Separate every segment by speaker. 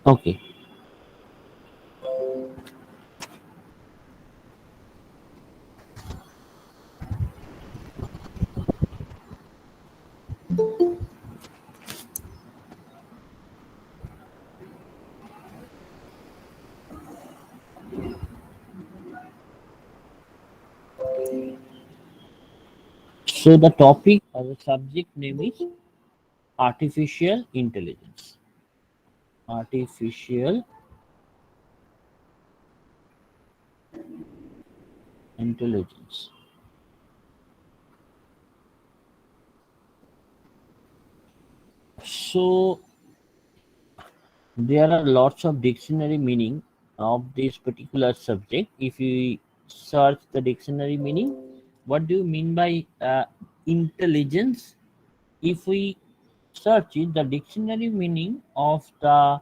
Speaker 1: Okay. So the topic or the subject name is artificial intelligence. Artificial intelligence. So there are lots of dictionary meaning of this particular subject. If you search the dictionary meaning, what do you mean by intelligence? If we search it, the dictionary meaning of the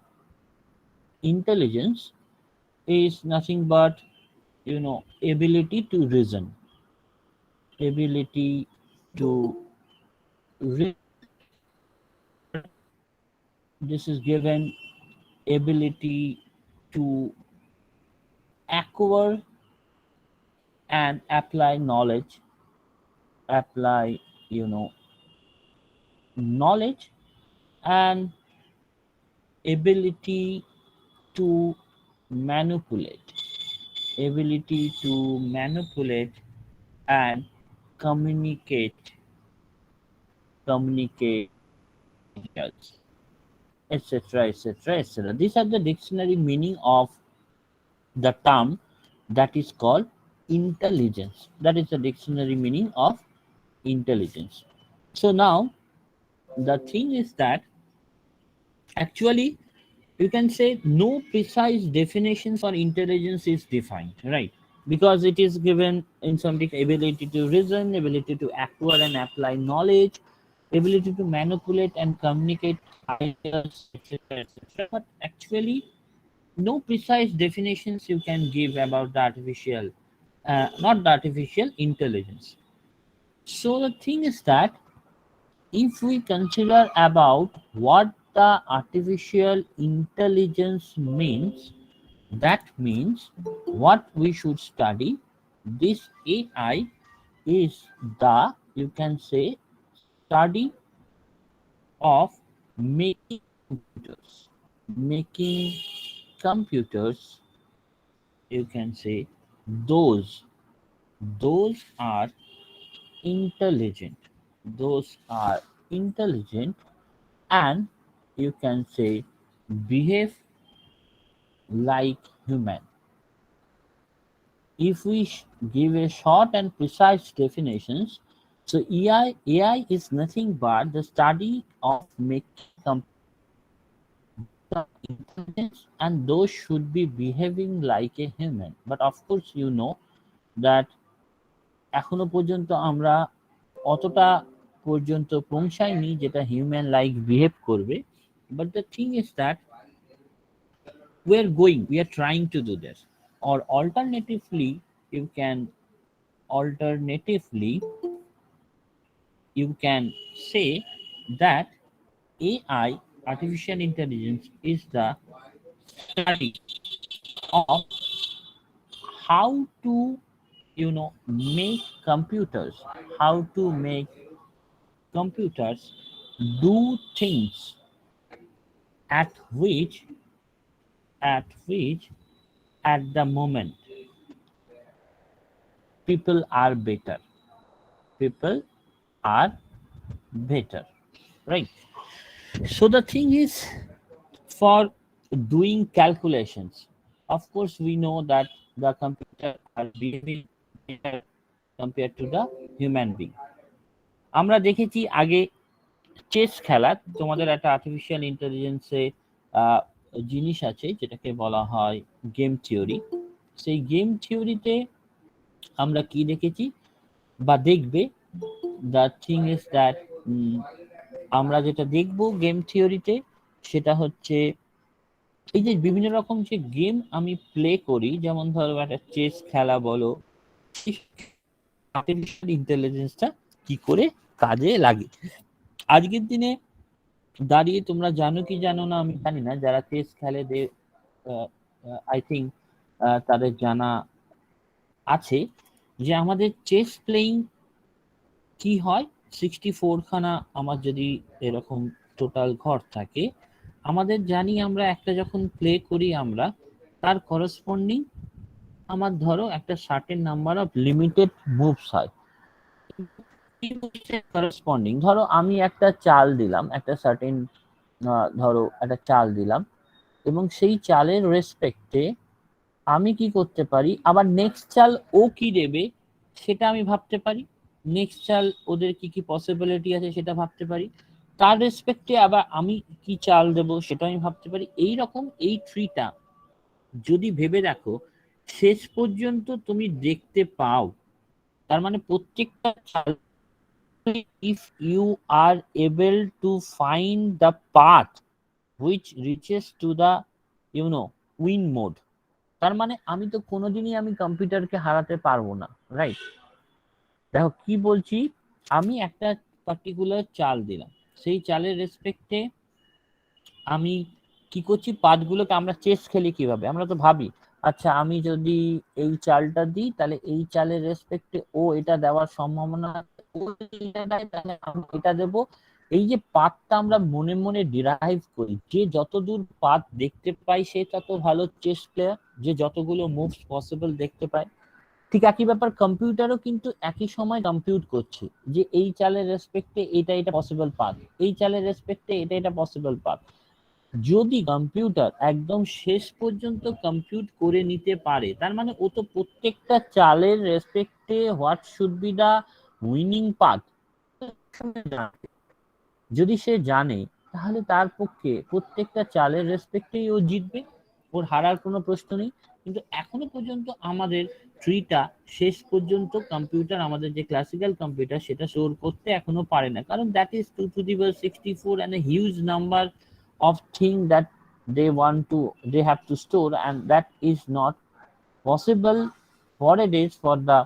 Speaker 1: intelligence is nothing but, ability to reason, ability to reason. This is given ability to acquire and apply knowledge, apply, you know knowledge, and ability to manipulate, ability to manipulate and communicate, communicate, etc., etc., etc. These are the dictionary meaning of the term that is called intelligence. That is the dictionary meaning of intelligence. So now the thing is that actually you can say no precise definitions for intelligence is defined, right? Because it is given in something ability to reason, ability to acquire and apply knowledge, ability to manipulate and communicate ideas, etc., etc. But actually no precise definitions you can give about the artificial, not the artificial intelligence. So the thing is that if we consider about what the artificial intelligence means, that means what we should study. This AI is the, you can say, study of making computers. Making computers, you can say, those those are intelligent. Those are intelligent, and you can say behave like human. If we give a short and precise definitions, so AI is nothing but the study of making computer intelligence, and those should be behaving like a human. But of course, that এখনো পর্যন্ত আমরা অতটা পর্যন্ত পৌঁছাইনি যেটা human like behave করবে। But the thing is that we are trying to do this. Or you can alternatively you can say that AI, artificial intelligence, is the study of how to, make computers, how to make computers do things at which at which at the moment people are better, people are better, right? So the thing is, for doing calculations, of course we know that the computer are behaving better compared to the human being. আমরা দেখেছি আগে chess খেলা, তোমাদের একটা artificial ইন্টেলিজেন্সে জিনিস আছে যেটাকে বলা হয় গেম থিওরি। সেই গেম থিওরিতে আমরা কি দেখেছি বা দেখবে, দ্য থিং ইজ দ্যাট আমরা যেটা দেখব গেম থিওরিতে সেটা হচ্ছে এই যে বিভিন্ন রকম যে গেম আমি প্লে করি, যেমন ধরো একটা চেস খেলা বলো, আর্টিফিশিয়াল ইন্টেলিজেন্সটা কি করে কাজে লাগে। আজকের দিনে দাঁড়িয়ে তোমরা জানো কি জানো না আমি জানি না, যারা চেস খেলে দে আই থিঙ্ক তাদের জানা আছে যে আমাদের চেস প্লেইং কি হয়। 64 খানা আমার যদি এরকম টোটাল ঘর থাকে, আমাদের জানি আমরা একটা যখন প্লে করি আমরা তার করসপন্ডিং আমার ধরো একটা certain number of limited moves হয়। করসপন্ডিং ধরো আমি একটা চাল দিলাম, একটা সার্টেন ধরো একটা চাল দিলাম, এবং সেই চালের রেসপেক্টে আমি কি করতে পারি, আবার নেক্সট চাল ও কি দেবে সেটা আমি ভাবতে পারি, নেক্সট চাল ওদের কি কি পসিবিলিটি আছে সেটা ভাবতে পারি, তার রেসপেক্টে আবার আমি কি চাল দেব সেটা আমি ভাবতে পারি। এই রকম এই ট্রিটা যদি ভেবে রাখো শেষ পর্যন্ত তুমি দেখতে পাও, তার মানে প্রত্যেকটা চাল, if you are able to find the path which reaches to the win mode, তার মানে আমি তো কোনোদিনই আমি কম্পিউটারকে হারাতে পারবো না, রাইট? দেখো কি বলছি, আমি একটা পার্টিকুলার চাল দিলাম, সেই চালের রেসপেক্টে আমি কি করছি, পাতগুলোকে আমরা চেস খেলি কিভাবে, আমরা তো ভাবি আচ্ছা আমি যদি এই চালটা দিই তাহলে এই চালের রেসপেক্টে ও এটা দেওয়ার সম্ভাবনা, ও এটা দেয় তাহলে আমি এটা দেবো। এই যে পাতটা আমরা মনে মনে ডিরাইভ করি, যে যতদূর পাত দেখতে পাই সে তত ভালো চেস প্লেয়ার, যে যতগুলো মুভস পসিবল দেখতে পায়। ঠিক একই ব্যাপার কম্পিউটারও কিন্তু একই সময় কম্পিউট করছে যে এই চালের রেসপেক্টে এটা এটা পসিবল পাথ, এই চালের রেসপেক্টে এটা এটা পসিবল পাথ। যদি কম্পিউটার একদম শেষ পর্যন্ত কম্পিউট করে নিতে পারে, তার মানে ও তো প্রত্যেকটা চালের রেসপেক্টে what should be the winning path যদি সে জানে, তাহলে তার পক্ষে প্রত্যেকটা চালের রেসপেক্টেই ও জিতবে, ওর হারার কোনো প্রশ্ন নেই। কিন্তু এখনো পর্যন্ত আমাদের ট্রিটা শেষ পর্যন্ত কম্পিউটার, আমাদের যে ক্লাসিক্যাল কম্পিউটার সেটা স্টোর করতে এখনো পারে না, কারণ that is 2 to the 64 and a huge number of things that they have to store, and that is not possible for a days for the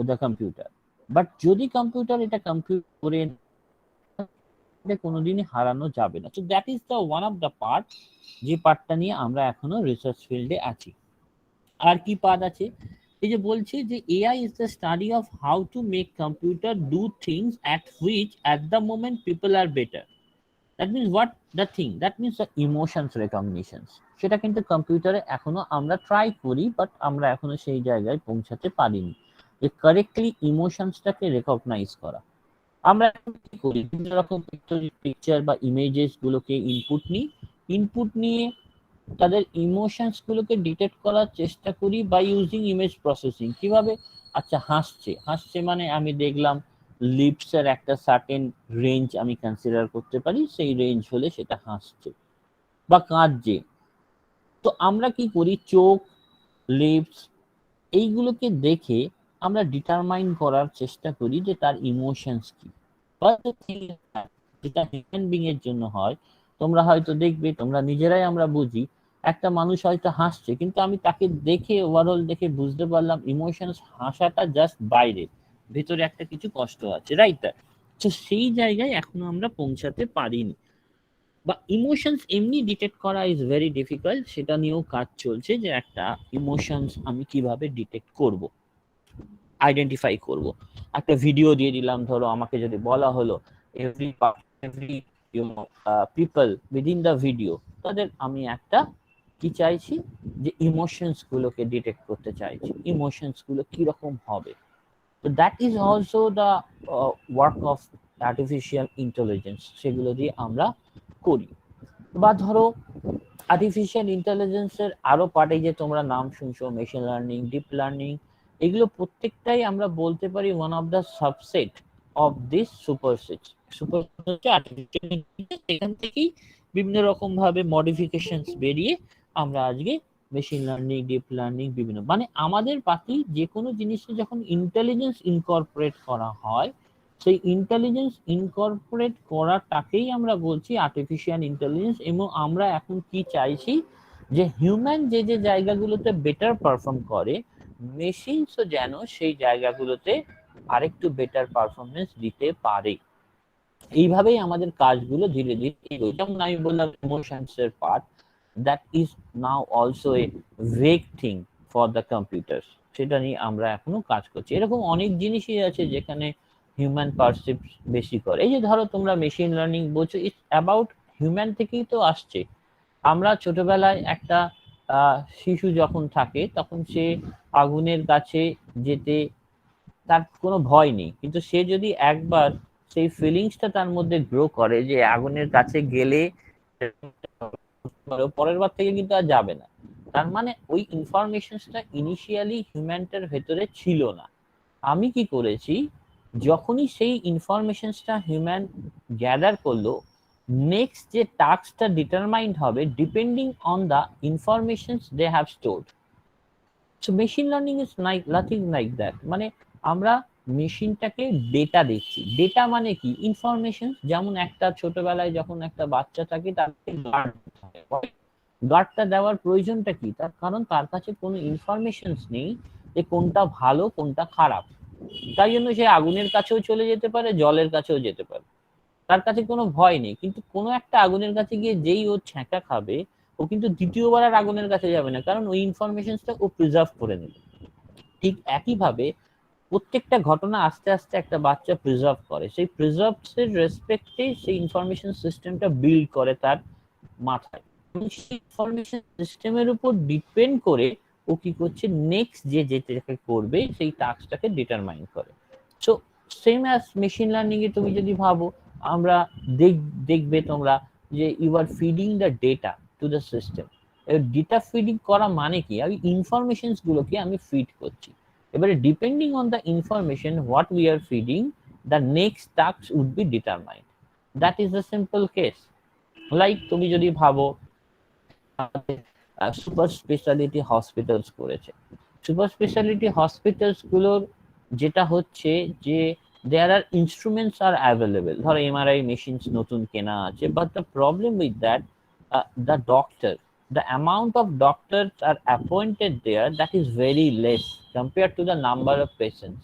Speaker 1: the computer. But যদি computer এটা compute করে কোনোদিনই হারানো যাবে না। So that is the one of the part, যে পার্টটা নিয়ে আমরা এখনো রিসার্চ ফিল্ডে আছি। আর কি পার্ট আছে, এই যে বলছে যে AI is the study of how to make computer do things at which at the moment people are better. That means what the thing, that means the emotions recognition. সেটা কিন্তু কম্পিউটারে এখনো আমরা ট্রাই করি, বাট আমরা এখনো সেই জায়গায় পৌঁছাতে পারিনি যে কারেক্টলি ইমোশনসটাকে রেকগনাইজ করা। আমরা কি করি, বিভিন্ন রকম পিকচার বা ইমেজেস গুলোকে ইনপুট নিয়ে তাদের ইমোশনস গুলোকে ডিটেক্ট করার চেষ্টা করি বাই ইউজিং ইমেজ প্রসেসিং। কিভাবে, আচ্ছা হাসছে, হাসছে মানে আমি দেখলাম লিপস এর একটা সার্টেন রেঞ্জ আমি কনসিডার করতে পারি, সেই রেঞ্জ হলে সেটা হাসছে। বা কাঁদছে, তো আমরা কি করি, চোখ, লিপস এইগুলোকে দেখে আমরা ডিটারমাইন করার চেষ্টা করি যে তার ইমোশনস কি। যেটা হিউম্যান বিং এর জন্য হয়, তোমরা হয়তো দেখবে, তোমরা নিজেরাই আমরা বুঝি, একটা মানুষ হয়তো হাসছে কিন্তু আমি তাকে দেখে ওভারঅল দেখে বুঝতে পারলাম ইমোশনস, হাসাটা জাস্ট বাইরে, ভেতরে একটা কিছু কষ্ট আছে, রাইট? তো সেই জায়গায় এখনো আমরা পৌঁছাতে পারিনি, বা ইমোশনস এমনি ডিটেক্ট করা ইজ ভেরি ডিফিকাল্ট, সেটা নিয়েও কাজ চলছে যে একটা ইমোশনস আমি কিভাবে ডিটেক্ট করব, আইডেন্টিফাই করব। একটা ভিডিও দিয়ে দিলাম, ধরো আমাকে যদি বলা হলো every people within the video, তাদের আমি একটা কি চাইছি, যে ইমোশনস গুলোকে ডিটেক্ট করতে চাইছি, ইমোশনস গুলো কিরকম হবে। তো that is also the work of artificial intelligence, সেগুলো দিয়ে আমরা করি। বা ধরো আর্টিফিশিয়াল ইন্টেলিজেন্সের আরো পার্টে যে তোমরা নাম শুনছো, মেশিন লার্নিং, ডিপ লার্নিং, এগুলো প্রত্যেকটাই আমরা বলতে পারি one of the subset of this superset. এখান থেকেই বিভিন্ন রকম ভাবে মডিফিকেশন বেরিয়ে আমরা আজকে মেশিন লার্নিং, ডিপ লার্নিং, বিভিন্ন, মানে আমাদের বাকি যে কোনো জিনিসে যখন ইন্টেলিজেন্স ইনকর্পোরেট করা হয়, সেই ইন্টেলিজেন্স ইনকর্পোরেট করাটাকেই আমরা বলছি আর্টিফিশিয়াল ইন্টেলিজেন্স। এবং আমরা এখন কি চাইছি, যে হিউম্যান যে যে জায়গাগুলোতে বেটার পারফর্ম করে, মেশিনসও যেন সেই জায়গাগুলোতে আরেকটু বেটার পারফরমেন্স দিতে পারে। এইভাবেই আমাদের কাজগুলো ধীরে ধীরে এগোয়। যেমন আমি বললাম ইমোশনস এর part, that is now also a vague thing for the computer, সেটা নিয়ে আমরা এখনো কাজ করছি। এরকম অনেক জিনিসই আছে যেখানে হিউম্যান পারসিভ বেশি করে। এই যে ধরো তোমরা মেশিন লার্নিং বলছো, ইটস অ্যাবাউট হিউম্যান থেকেই তো আসছে। আমরা ছোটবেলায় একটা শিশু যখন থাকে তখন সে আগুনের কাছে যেতে তার কোনো ভয় নেই, কিন্তু সে যদি একবার সেই ফিলিংসটা তার মধ্যে গ্রো করে যে আগুনের কাছে গেলে পরের বার থেকে কিন্তু আর যাবে না। তার মানে ওই ইনফরমেশনটা ইনিশিয়ালি হিউম্যানটার ভেতরে ছিল না। আমি কি করেছি, যখনই সেই ইনফরমেশনটা হিউম্যান গ্যাদার করলো, নেক্সট যে টাস্কটা ডিটারমাইন্ড হবে depending on the informations they have stored. So machine learning is nothing like that. মানে আমরা মেশিনটাকে ডেটা দিচ্ছি। ডেটা মানে কি? ইনফরমেশন। যেমন একটা ছোটবেলায় যখন একটা বাচ্চা থাকে তাকে গার্ডটা দেওয়ার প্রয়োজনটা কি? তার কারণ তার কাছে কোনো ইনফরমেশন নেই যে কোনটা ভালো কোনটা খারাপ। তাই জন্য সে আগুনের কাছেও চলে যেতে পারে, জলের কাছেও যেতে পারে, তার কাছে কোনো ভয় নেই। কিন্তু কোনো একটা আগুনের কাছে গিয়ে যেই ও ছ্যাঁকা খাবে, ও কিন্তু দ্বিতীয়বার আর আগুনের কাছে যাবে না, কারণ ওই ইনফরমেশনটা ও প্রিজার্ভ করে নেবে। ঠিক একইভাবে প্রত্যেকটা ঘটনা আস্তে আস্তে একটা বাচ্চা প্রিজার্ভ করে, সেই প্রিজার্ভসের রেসপেক্টে সেই ইনফরমেশন সিস্টেমটা বিল্ড করে তার মাথায়। সেই ইনফরমেশন সিস্টেমের উপর ডিপেন্ড করে ও কি করছে, নেক্সট যে যেটাকে করবে সেই টাস্কটাকে ডিটারমাইন করে। So same as machine learning এ তুমি যদি ভাবো, আমরা দেখবে তোমরা যে you are feeding the data to the system. Data feeding করা মানে কি? আমি ইনফরমেশন গুলোকে আমি ফিড করছি। এবারে depending on the information what we are feeding, the next task would be determined. That is the simple case. Like তুমি যদি ভাবো সুপার স্পেশালিটি হসপিটালস করেছে, সুপার স্পেশালিটি হসপিটালস গুলোর যেটা হচ্ছে যে there are instruments are available. ধরো MRI machines নতুন কেনা আছে, but the problem with that, the doctor, the amount of doctors are appointed there, that is very less compared to the number of patients.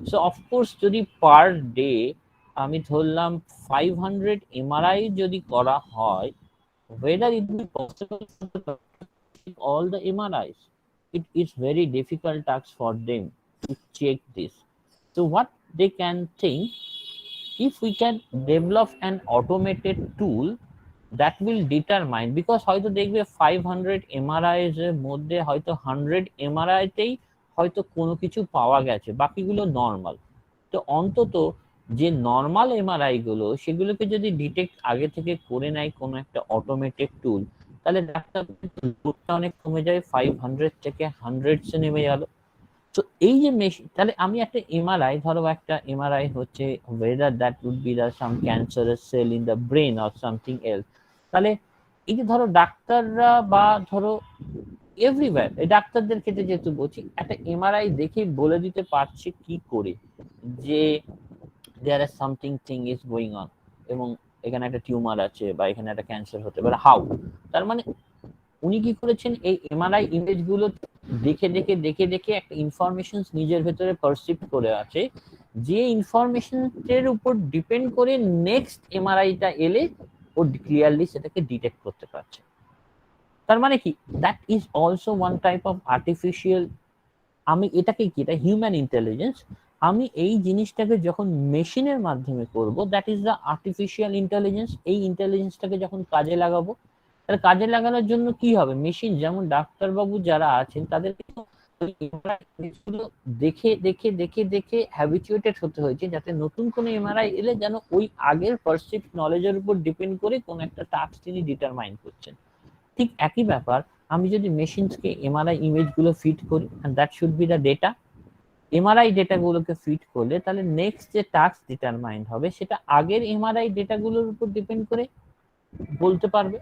Speaker 1: So of course যদি per day আমি ধরলাম 500 MRI যদি করা হয়, whether it will be possible for all the MRIs, it is very difficult task for them to check this. So what they can think, if we can develop an automated tool that will determine, because হয়তো দেখবে 500 MRIs এর মধ্যে হয়তো 100 MRI তেই হয়তো কোনো কিছু পাওয়া গেছে, বাকিগুলো নর্মাল। তো অন্তত যে নর্মাল এমআরআই গুলো সেগুলোকে যদি ডিটেক্ট আগে থেকে করে নেয় কোনো একটা অটোমেটেড টুল, তাহলে লোডটা অনেক কমে যায়, 500 থেকে 100 নেমে গেল। তো এই যে মেশিন, তাহলে আমি একটা এমআরআই, ধরো একটা এমআরআই হচ্ছে whether that would be the some cancerous cell in the brain or something else, তাহলে এই যে ধরো ডাক্তাররা বা ধরো এভরিওয়্যার, এই ডাক্তারদের ক্ষেত্রে যেহেতু বলছি, একটা এমআরআই দেখে বলে দিতে পারছে কি করে যে there are something thing is going on, এবং এখানে একটা টিউমার আছে বা এখানে একটা ক্যান্সার হতে পারে, হাউ। তার মানে উনি কি করেছেন, এই এমআরআই ইমেজ গুলো দেখে দেখে দেখে দেখে একটা ইনফরমেশন নিজের ভেতরে পারসিভ করে আছে, যে ইনফরমেশনের উপর ডিপেন্ড করে নেক্সট এমআরআইটা এলে ও ক্লিয়ারলি সেটাকে ডিটেক্ট করতে পারছে। তার মানে কি, that is also one type of artificial, আমি এটাকে কি, এটা হিউম্যান ইন্টেলিজেন্স। আমি এই জিনিসটাকে যখন মেশিনের মাধ্যমে করব, that is the artificial intelligence. এই ইন্টেলিজেন্সটাকে যখন কাজে লাগাবো, তাহলে কাজে লাগানোর জন্য কি হবে, মেশিন যেমন ডাক্তারবাবু যারা আছেন তাদেরকে দেখে দেখে দেখে দেখে হ্যাবিচুয়েটেড হতে হয়েছে, যাতে নতুন কোনো এমআরআই এলে যেন ওই আগের পারসিভ নলেজের উপর ডিপেন্ড করে কোন একটা টাস্ক তিনি ডিটারমাইন করছেন। ঠিক একই ব্যাপার, আমি যদি মেশিনকে এমআরআই ইমেজ গুলো ফিট করি, and that should be the data, MRI data গুলোকে ফিট করলে তাহলে নেক্সট যে টাস্ক ডিটারমাইন্ড হবে সেটা আগের এমআরআই ডেটা গুলোর উপর ডিপেন্ড করে বলতে পারবে।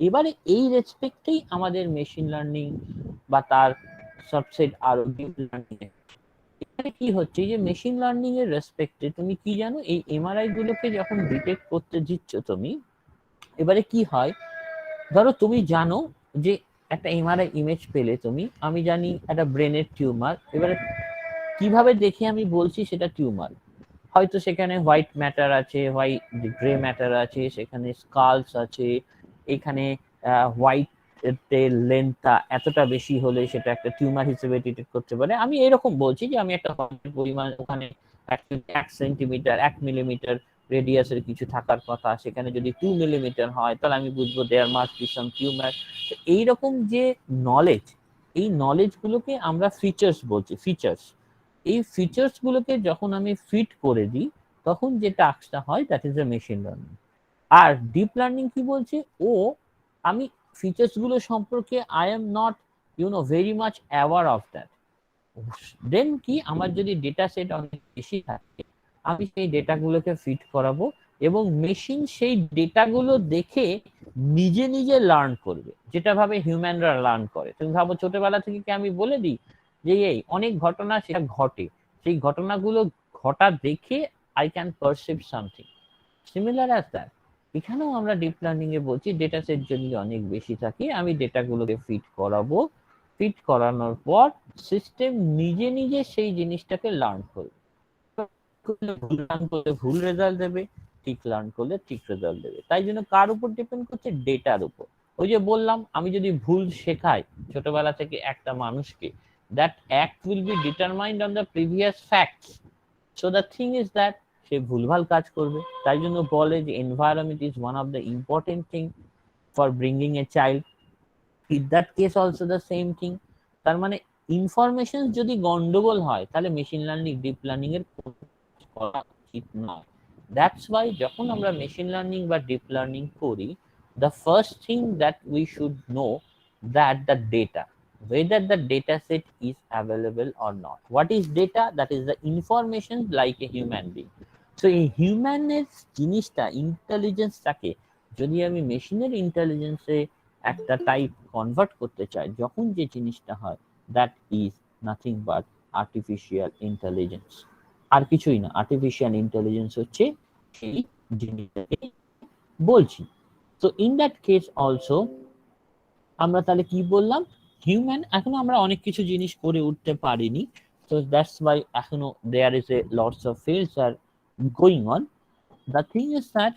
Speaker 1: এবারে এই রেসপেক্টেই আমাদের মেশিন লার্নিং বা তার সাবসেট আরো ডিপ লার্নিং, এখানে কি হচ্ছে যে মেশিন লার্নিং এর রেসপেক্টে তুমি কি জানো, এই এমআরআই গুলোকে যখন ডিটেক্ট করতে দিচ্ছ তুমি, এবারে কি হয়, ধরো তুমি জানো যে একটা এমআরআই ইমেজ পেলে তুমি, আমি জানি একটা ব্রেনের টিউমার, এবারে কিভাবে দেখে আমি বলছি সেটা টিউমার, হয়তো সেখানে হোয়াইট ম্যাটার আছে, হোয়াইট গ্রে ম্যাটার আছে, সেখানে স্কালস আছে, এখানে হোয়াইট এর লেন্থটা এতটা বেশি হলে সেটা একটা টিউমার হিসেবে ডিটেক্ট করতে পারে। আমি এরকম বলছি যে আমি একটা পরিমাণ ওখানে 1 সেন্টিমিটার 1 মিলিমিটার রেডিয়াসের কিছু থাকার কথা, সেখানে যদি 2 মিলিমিটার হয় তাহলে আমি বুঝবো there must be some tumour. এইরকম যে নলেজ, এই নলেজ গুলোকে আমরা ফিচার্স বলছি, ফিচার্স। এই ফিচার্স গুলোকে যখন আমি ফিট করে দিই তখন যে টাস্কটা হয় that is a machine learning. আর ডিপ লার্নিং কি বলছে, ও আমি ফিচার্স গুলো সম্পর্কে I am not very much aware of that, then কি আমার যদি ডেটা সেট অনেক বেশি থাকে আমি সেই ডেটাগুলোকে ফিট করাবো এবং মেশিন সেই ডেটাগুলো দেখে নিজে নিজে লার্ন করবে, যেটা ভাবে হিউম্যানরা লার্ন করে। তুমি ভাবো ছোটবেলা থেকে কি আমি বলে দিই যে এই অনেক ঘটনা সেটা ঘটে, সেই ঘটনাগুলো ঘটা দেখে I can perceive something, similar as that এখানেও আমরা ডিপ লার্নিং এ বলছি ডেটা সেট যদি অনেক বেশি থাকে আমি ডেটাগুলোকে ফিট করাবো, ফিট করানোর পর সিস্টেম নিজে নিজে সেই জিনিসটাকে লার্ন করবে, ভুল লার্ন করলে ভুল রেজাল্ট দেবে, ঠিক লার্ন করলে ঠিক রেজাল্ট দেবে। তাই জন্য কার উপর ডিপেন্ড করছে, ডেটার উপর। ওই যে বললাম আমি যদি ভুল শেখাই ছোটবেলা থেকে একটা মানুষকে, that act will be determined on the previous facts, so the thing is that সে ভুলভাল কাজ করবে। তাই জন্য বলে যে environment is one of the important thing for bringing a child, in that case also the same thing। তার মানে information যদি গন্ডগোল হয় তাহলে মেশিন লার্নিং ডিপ লার্নিং এর করা উচিত নয়। দ্যাটস ওয়াই যখন আমরা মেশিন লার্নিং বা ডিপ লার্নিং করি, the first thing that we should know that the data, whether the data set is available or not. What is data? That is the information like a human being. So এই হিউম্যানের জিনিসটা, ইন্টেলিজেন্সটাকে যদি আমি মেশিনের ইন্টেলিজেন্সে একটা type convert করতে চাই, যখন যে জিনিসটা হয় that is nothing but artificial intelligence, আর কিছুই না। আর্টিফিশিয়াল ইন্টেলিজেন্স হচ্ছে সেই জিনিসটাকে বলছি। তো ইন দ্যাট কেস অলসো আমরা তাহলে কি বললাম, হিউম্যান এখনো আমরা অনেক কিছু জিনিস করে উঠতে পারিনি, so that's why এখনো there is a lots of fields are going on. The thing is that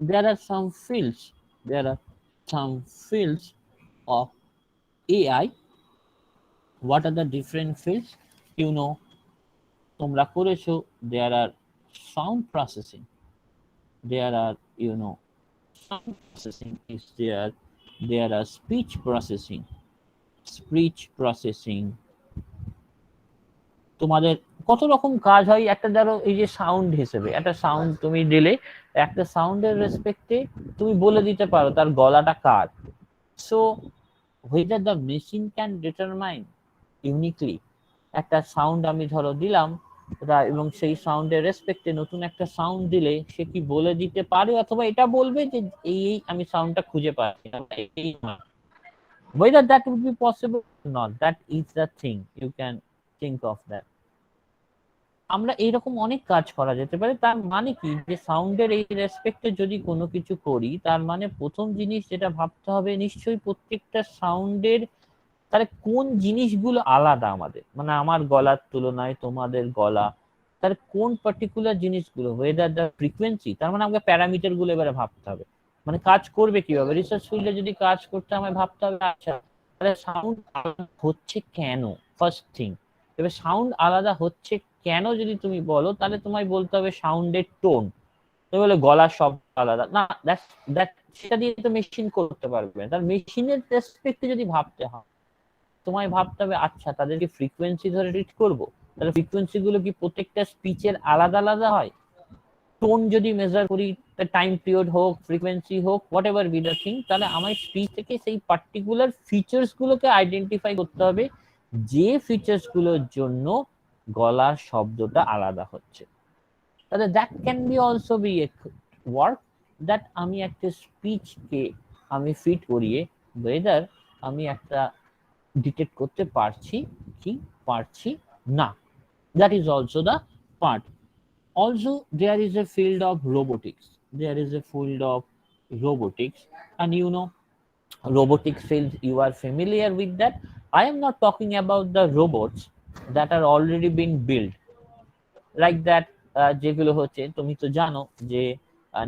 Speaker 1: there are some fields, there are some fields of AI. What are the different fields? তোমরা করেছো, there are sound processing, there are sound processing is there are speech processing, তোমাদের কত রকম কাজ হয়। একটা ধরো এই যে সাউন্ড হিসেবে একটা সাউন্ড তুমি দিলে, একটা সাউন্ডের রেসপেক্টে তুমি বলে দিতে পারো তার গলাটা কার। So whether the machine can determine uniquely, একটা সাউন্ড আমি ধরো দিলাম এবং সেই সাউন্ডের রেসপেক্টে নতুন একটা সাউন্ড দিলে সে কি বলে দিতে পারে অথবা এটা বলবে যে এই আমি সাউন্ডটা খুঁজে পাচ্ছি না, whether that would be possible or not, that is the thing you can think of that। আমরা এইরকম অনেক কাজ করা যেতে পারে। তার মানে কি যে সাউন্ডের এই রেসপেক্টে যদি কোনো কিছু করি তার মানে প্রথম জিনিস যেটা ভাবতে হবে নিশ্চয়ই প্রত্যেকটা সাউন্ডের তাহলে কোন জিনিসগুলো আলাদা আমাদের, মানে আমার গলার তুলনায় তোমাদের গলা, তার কোন পার্টিকুলার জিনিসগুলো, ওয়েদার দ্য ফ্রিকোয়েন্সি, তার মানে আমাকে প্যারামিটার গুলো এবারে ভাবতে হবে। মানে কাজ করবে কিভাবে, রিসার্চ ফিল্ডে যদি কাজ করতে আমায় ভাবতে হবে আচ্ছা তাহলে সাউন্ড আলাদা হচ্ছে কেন, ফার্স্ট থিং। এবার সাউন্ড আলাদা হচ্ছে কেন যদি তুমি বলো তাহলে তোমায় বলতে হবে সাউন্ডের টোন। তুমি বলে গলার শব্দ আলাদা না, দ্যাট সেটা দিয়ে তো মেশিন করতে পারবে। তার মেশিনের রেসপেক্টে যদি ভাবতে হয় তোমায় ভাবতে হবে আচ্ছা তাদেরকে ফ্রিকোয়েন্সি ধরে রিড করবো, তাহলে ফ্রিকোয়েন্সি গুলো কি প্রত্যেকটা স্পিচের আলাদা আলাদা হয়। টোন যদি মেজার করি টাইম পিরিয়ড হোক ফ্রিকোয়েন্সি হোক what ever be the thing, তাহলে আমার স্পিচ থেকে সেই পার্টিকুলার ফিচার্স গুলোকে আইডেন্টিফাই করতে হবে যে ফিচার্স গুলোর জন্য গলার শব্দটা আলাদা হচ্ছে। তাহলে that can be also B A work, that আমি একটা স্পিচকে আমি ফিট করিয়ে ওয়েদার আমি একটা ডিটেক্ট করতে পারছি কি পারছি না, that is also the part। Also there is a field of robotics, there is a field of robotics, and robotics field you are familiar with that। I am not talking about the robots that are already been built like that, যেগুলো হচ্ছে, তুমি তো জানো যে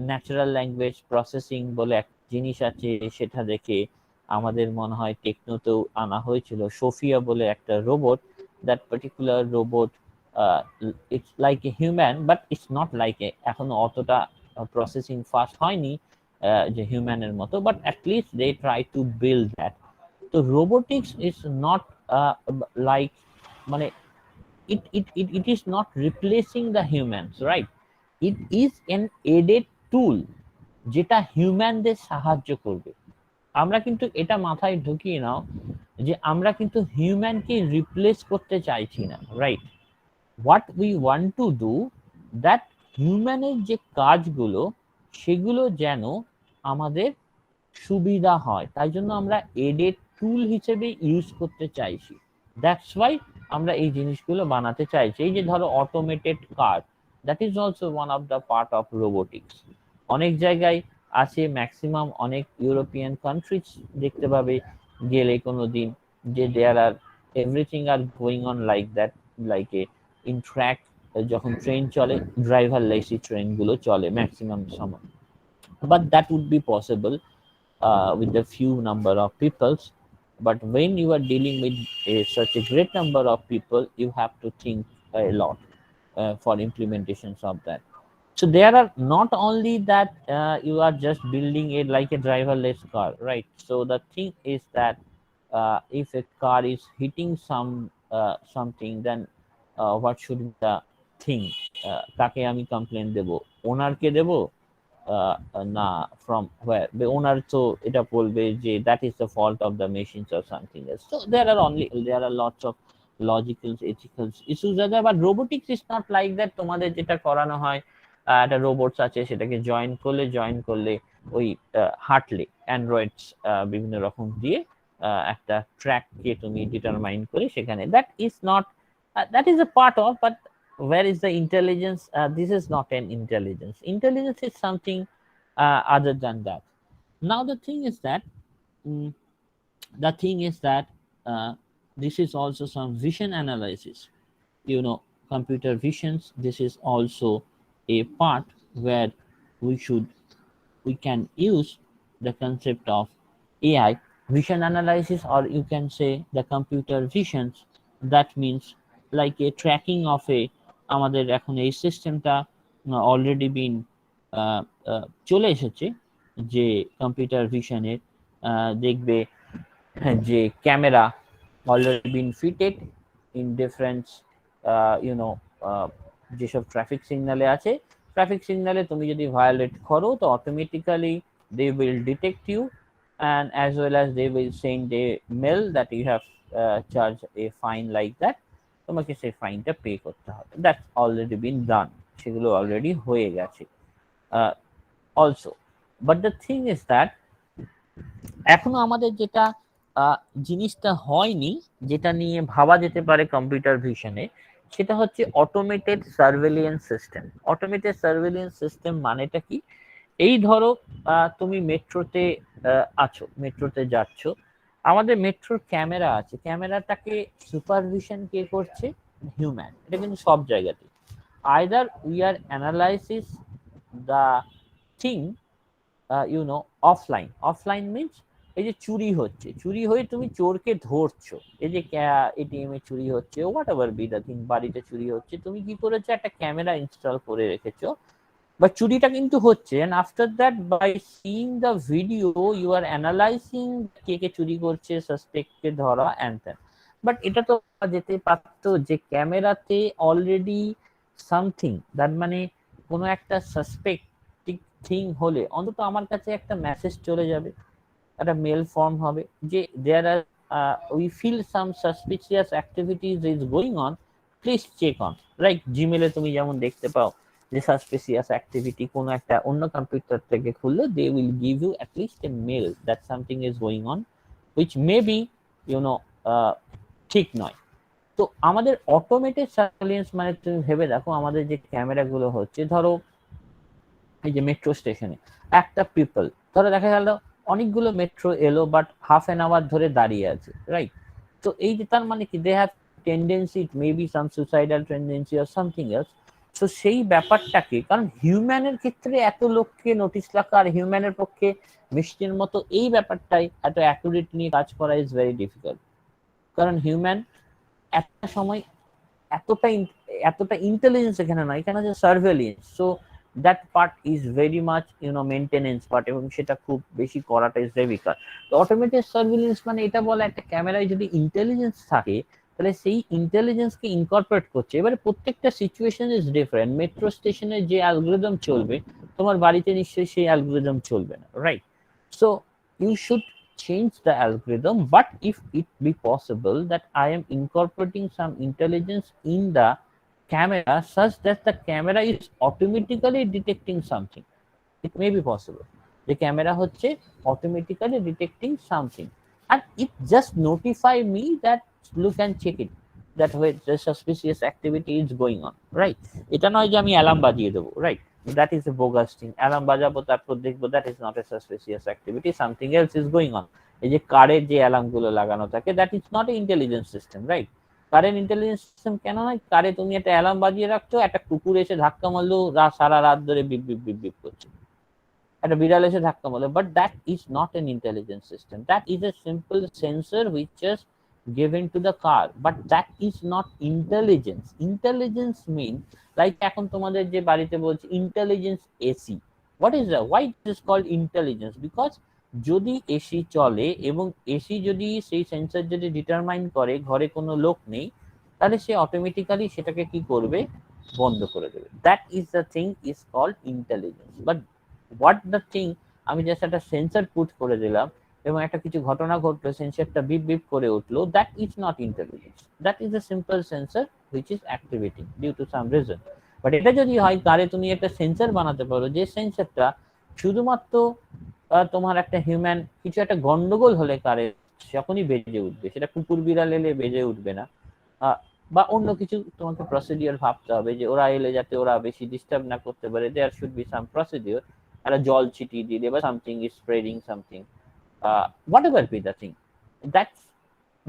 Speaker 1: natural language processing বলে এক জিনিস আছে, সেটা দেখে আমাদের মনে হয় টেকনোতেও আনা হয়েছিল সোফিয়া বলে একটা robot. That particular robot it's like a human, but it's not like a, এখনো অতটা প্রসেসিং ফাস্ট হয়নি যে হিউম্যানের মতো, but at least they try to build that. তো রোবোটিক্স ইজ নট লাইক, মানে it is not replacing the humans, right? It is an aided tool যেটা হিউম্যানদের সাহায্য করবে। আমরা কিন্তু এটা মাথায় ঢুকিয়ে নাও যে আমরা কিন্তু হিউম্যানকে রিপ্লেস করতে চাইছি না, right? What we want to do that হিউম্যানের যে কাজগুলো সেগুলো যেন আমাদের সুবিধা হয়, তাই জন্য আমরা এডেড টুল হিসেবে ইউজ করতে চাইছি। দ্যাটস ওয়াই আমরা এই জিনিসগুলো বানাতে চাইছি। এই যে ধরো automated car, that is also one of the part of robotics. অনেক জায়গায় আছে, ম্যাক্সিমাম অনেক ইউরোপিয়ান কান্ট্রিজ দেখতে পাবে গেলে কোনো দিন, যে there are everything are going on like that, like a in track, যখন ট্রেন চলে ড্রাইভারলেসই ট্রেনগুলো চলে ম্যাক্সিমাম সময়, but that would be possible with a few number of peoples. But when you are dealing with such a great number of people, you have to think a lot for implementations of that. So there are not only that you are just building it like a driverless car, right? So the thing is that if a car is hitting something, then what should be the thing? কাকে আমি complain দেব, ওনারকে দেব না, from where the owner, so এটা বলবে যে that is the fault of the machines or something else. So there are lots of logical ethical issues are there, but robotics is not like that। তোমাদের যেটা করানো হয়, একটা robots আছে, সেটাকে জয়েন করলে ওই হাঁটলে অ্যান্ড্রয়েডস বিভিন্ন রকম দিয়ে একটা ট্র্যাককে তুমি ডিটারমাইন করে সেখানে, that is not, that is a part of, but where is the intelligence? This is not an intelligence is something other than that. Now the thing is that mm, the thing is that this is also some vision analysis, you know, computer visions. This is also a part where we should we can use the concept of AI vision analysis, or you can say the computer visions. That means like a tracking of a, আমাদের এখন এই সিস্টেমটা already been চলে এসেছে, যে computer ভিশনের দেখবে যে camera already been fitted in different you know, যেসব ট্রাফিক সিগনালে আছে, ট্রাফিক সিগনালে তুমি যদি ভায়োলেট করো তো automatically they will detect you, and as well as they will send a mail that you have charged a fine like that, তোমাকে সেই ফাইনটা পে করতে হবে। দ্যাটস অলরেডি বিন ডান, সেগুলো অলরেডি হয়ে গেছে also. But the thing is that এখনো আমাদের যেটা জিনিসটা হয়নি, যেটা নিয়ে ভাবা যেতে পারে কম্পিউটার ভিশনে, সেটা হচ্ছে automated surveillance system. Automated surveillance system মানেটা কি? এই ধরো তুমি মেট্রোতে মেট্রোতে যাচ্ছ, আমাদের মেট্রোর ক্যামেরা আছে, ক্যামেরাটাকে সুপারভিশন কে করছে? হিউম্যান। এটা কিন্তু সব জায়গাতে। Either we are analysis the thing offline means এই যে চুরি হচ্ছে, চুরি হয়ে তুমি চোরকে ধরছো, এই যে এটিএম এ চুরি হচ্ছে, what ever be the thing, বাড়িতে চুরি হচ্ছে, তুমি কি করেছো? একটা ক্যামেরা ইনস্টল করে রেখেছো, বা চুরিটা কিন্তু হচ্ছে, and after that by seeing the video you are analyzing কে কে চুরি করছে, সাসপেক্ট কে ধরা and that. বাট এটা তো যেতে পারতো যে ক্যামেরাতে অলরেডি সামথিং, দ্যাট মানে কোনো একটা সাসপেক্টিং থিং হলে অন্তত আমার কাছে একটা মেসেজ চলে যাবে, একটা মেল ফর্ম হবে যে there are we feel some suspicious activities is going on, please check on. Right, জিমেলে তুমি যেমন দেখতে পাও যে সাসপিসিয়াস অ্যাক্টিভিটি কোনো একটা অন্য কম্পিউটার থেকে খুললে they will give you at least a mail that something is going on which may be you know ঠিক নয়। তো আমাদের অটোমেটেড সার্ভেলিয়েন্স মানে তুমি ভেবে দেখো, আমাদের যে ক্যামেরাগুলো হচ্ছে, ধরো এই যে মেট্রো স্টেশনে একটা পিপল, ধরো দেখা গেল অনেকগুলো মেট্রো এলো বাট হাফ অ্যান আওয়ার ধরে দাঁড়িয়ে আছে, রাইট? তো এই যে তার মানে কি, they have tendency, maybe some suicidal tendency or something else, তো সেই ব্যাপারটাকে, কারণ হিউম্যানের ক্ষেত্রে এত লোককে নোটিশ রাখা আর হিউম্যানের পক্ষে মিষ্টির মতো এই ব্যাপারটাই এত অ্যাকুরেট নিয়ে কাজ করা ইজ ভেরি ডিফিকাল্ট। কারণ হিউম্যান একটা সময় এতটা এতটা ইন্টেলিজেন্স এখানে নয়, এখানে যে surveillance, so that part is very much maintenance part, এবং সেটা খুব বেশি করাটা ইজ ডিফিকাল্ট। তো অটোমেটেড সার্ভেলিয়েন্স মানে এটা বলা, একটা ক্যামেরায় যদি ইন্টেলিজেন্স থাকে তাহলে সেই ইন্টেলিজেন্সকে ইনকর্পোরেট করছে। এবারে প্রত্যেকটা সিচুয়েশন ইজ ডিফারেন্ট। মেট্রো স্টেশনে যে অ্যালগোরিদম চলবে তোমার বাড়িতে নিশ্চয়ই সেই অ্যালগোরিদম চলবে না, right? So you should change the algorithm, but if it be possible that I am incorporating some intelligence in the camera such that the camera is automatically detecting something, it may be possible. The camera হচ্ছে automatically detecting something and it just notify me that look and check it, that way the suspicious activity is going on, right? এটা নয় যে আমি alarm বাজিয়ে দেবো, right? That is a bogus thing. Alarm বাজাবো তারপর দেখবো, that is not a suspicious activity, something else is going on. এই যে কারের যে অ্যালার্ম গুলো লাগানো থাকে, that is not an intelligence system, right? কারের ইন্টেলিজেন্স সিস্টেম কেন নয়? কারে তুমি একটা অ্যালার্ম বাজিয়ে রাখছো, একটা কুকুর এসে ধাক্কা মারলো, সারা রাত ধরে বিপ বিপ বিপ বিপ করছে, একটা বিড়াল এসে ধাক্কা মারলো, but that is not an intelligence system, that is a simple sensor which just given to the car, but that is not intelligence. Intelligence means, like এখন তোমাদের যে বাড়িতে বলছি intelligence AC, what is that, why it is called intelligence? Because যদি AC চলে এবং AC যদি সেই সেন্সর যদি ডিটারমাইন করে ঘরে কোনো লোক নেই, তাহলে সে অটোমেটিক্যালি সেটাকে কি করবে, বন্ধ করে দেবে। That is the thing is called intelligence. But what the thing, আমি জাস্ট একটা সেন্সর পুট করে দিলাম এবং একটা কিছু ঘটনা ঘটলো, সেন্সরটা বিপ বিপ করে উঠলো, that is not intelligence, that is a simple sensor which is activating due to some reason. But এটা যদি হয় কারে তুমি একটা সেন্সর বানাতে পারো, যে সেন্সরটা শুধুমাত্র তোমার একটা হিউম্যান কিছু একটা গন্ডগোল হলে কারে যখনই বেজে উঠবে, সেটা কুকুর বিড়াল এলে বেজে উঠবে না, বা অন্য কিছু তোমাকে প্রসিডিওর ভাবতে হবে যে ওরা এলে যাতে ওরা বেশি ডিস্টার্ব না করতে পারে, there should be some procedure, একটা জল ছিটিয়ে দিলে বা something is spreading something, whatever be the thing, that's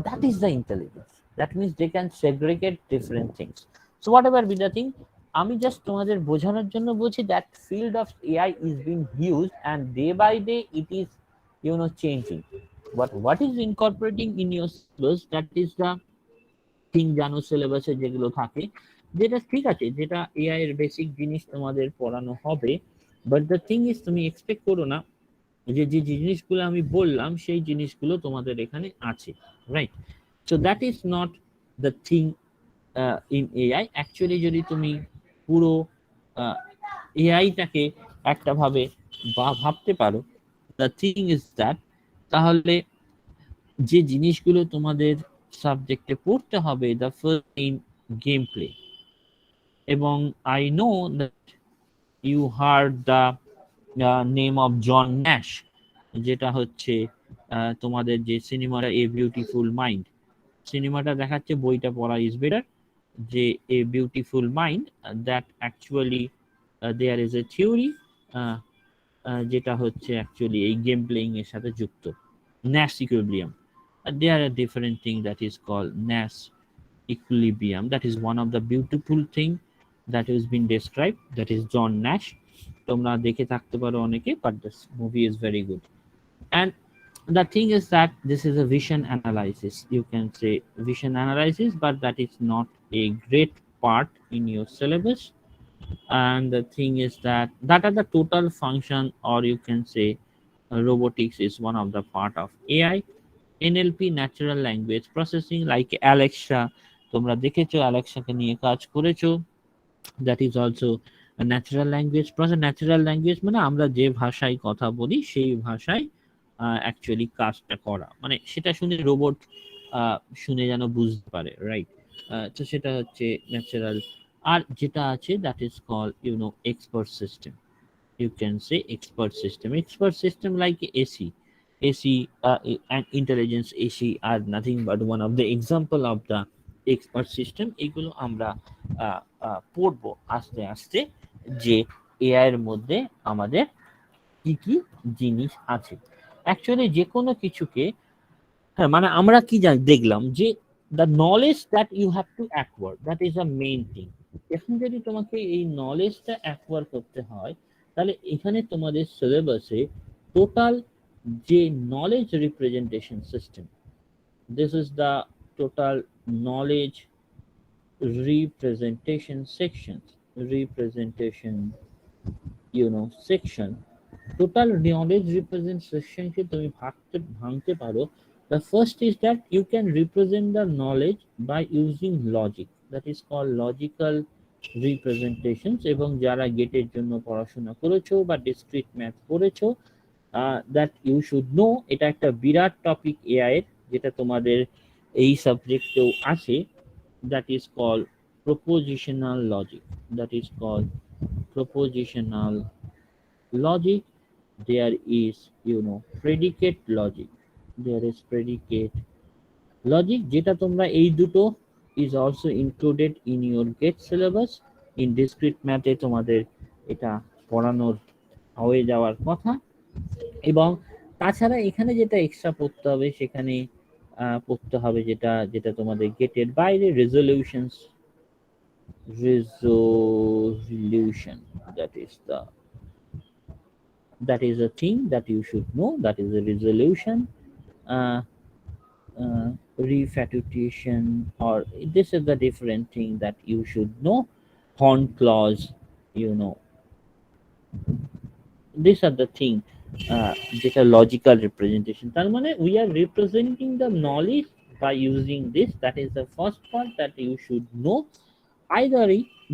Speaker 1: that is the intelligence. That means they can segregate different things. So whatever be the thing, আমি just তোমাদের বোঝানোর জন্য বলছি that field of AI is being used and day by day it is changing. But what is incorporating in your syllabus, that is the thing, জানো সিলেবাসে যেগুলো থাকে, যেটা ঠিক আছে, যেটা এআই এর বেসিক জিনিস তোমাদের পড়ানো হবে, বাট দ্য থিং ইজ তুমি এক্সপেক্ট করো না যে যে জিনিসগুলো আমি বললাম সেই জিনিসগুলো তোমাদের এখানে আছে, right? So that is not the thing in AI. Actually যদি তুমি পুরো এআইটাকে একটা ভাবে বা ভাবতে পারো, দ্য থিং ইজ দ্যাট, তাহলে যে জিনিসগুলো তোমাদের সাবজেক্টে পড়তে হবে, the first in game play, এবং I know that you heard the name of John Nash, যেটা হচ্ছে তোমাদের যে সিনেমাটা এ বিউটিফুল মাইন্ড, সিনেমাটা দেখাচ্ছে বইটা পড়া ইজ বেটার, যে a beautiful mind, that actually there is a theory যেটা হচ্ছে অ্যাকচুয়ালি এই গেম প্লেইং এর সাথে যুক্ত, Nash equilibrium. There are different thing that is called Nash equilibrium. That is one of the beautiful thing that has been described. That is John Nash. তোমরা দেখে থাকতে পারো অনেকে, but this movie is very good. And the thing is that this is a vision analysis. You can say vision analysis, but that is not a great part in your syllabus. And the thing is that are the total function, or you can say robotics is one of the part of AI. NLP, natural language processing, like Alexa, তোমরা দেখেছো অ্যালেক্সাকে নিয়ে কাজ করেছো, that is also a natural language process. Natural language মানে আমরা যে ভাষায় কথা বলি সেই ভাষায় অ্যাকচুয়ালি কাজটা করা, মানে সেটা শুনে রোবট শুনে যেন বুঝতে পারে, রাইট? তো সেটা হচ্ছে ন্যাচারাল। আর যেটা আছে that is call expert system, you can say expert system like AC and intelligence AC are nothing but one of the example of the expert system. এগুলো আমরা পড়বো আস্তে আস্তে যে এআই এর মধ্যে আমাদের কি কি জিনিস আছে। অ্যাকচুয়ালি যে কোনো কিছুকে, হ্যাঁ, মানে আমরা কি দেখলাম যে the knowledge that you have to acquire, that is the main thing. এখন যদি তোমাকে এই নলেজটা অ্যাকোয়ার করতে হয়, তাহলে এখানে তোমাদের সিলেবাসে টোটাল যে knowledge representation system, this is the total knowledge representation sections, representation section. Total knowledge representation কে তুমি ভাঙতে পারো. The first is that you can represent the knowledge by using logic, that is called logical representations. এবং যারা গেটের জন্য পড়াশোনা করেছো বা ডিসক্রিট ম্যাথ পড়েছো, that you should know, এটা একটা বিরাট টপিক এআই এর, যেটা তোমাদের এই সাবজেক্টেও আছে, that is called propositional logic, that is called propositional logic. There is predicate logic, there is predicate logic, যেটা তোমরা এই দুটো is also included in your GATE syllabus. in discrete math এ তোমাদের এটা পড়ানোর হয়ে যাওয়ার কথা। এবং তাছাড়া এখানে যেটা এক্সট্রা পড়তে হবে, সেখানে পড়তে হবে যেটা যেটা তোমাদের গেটের বাইরে, resolution, that is a thing that you should know, that is a resolution. uh, Refutation, or this is the different thing that you should know. Horn clause, these are the thing, যেটা logical representation. তার মানে we are representing the knowledge by using this. That is the first part that you should know. Either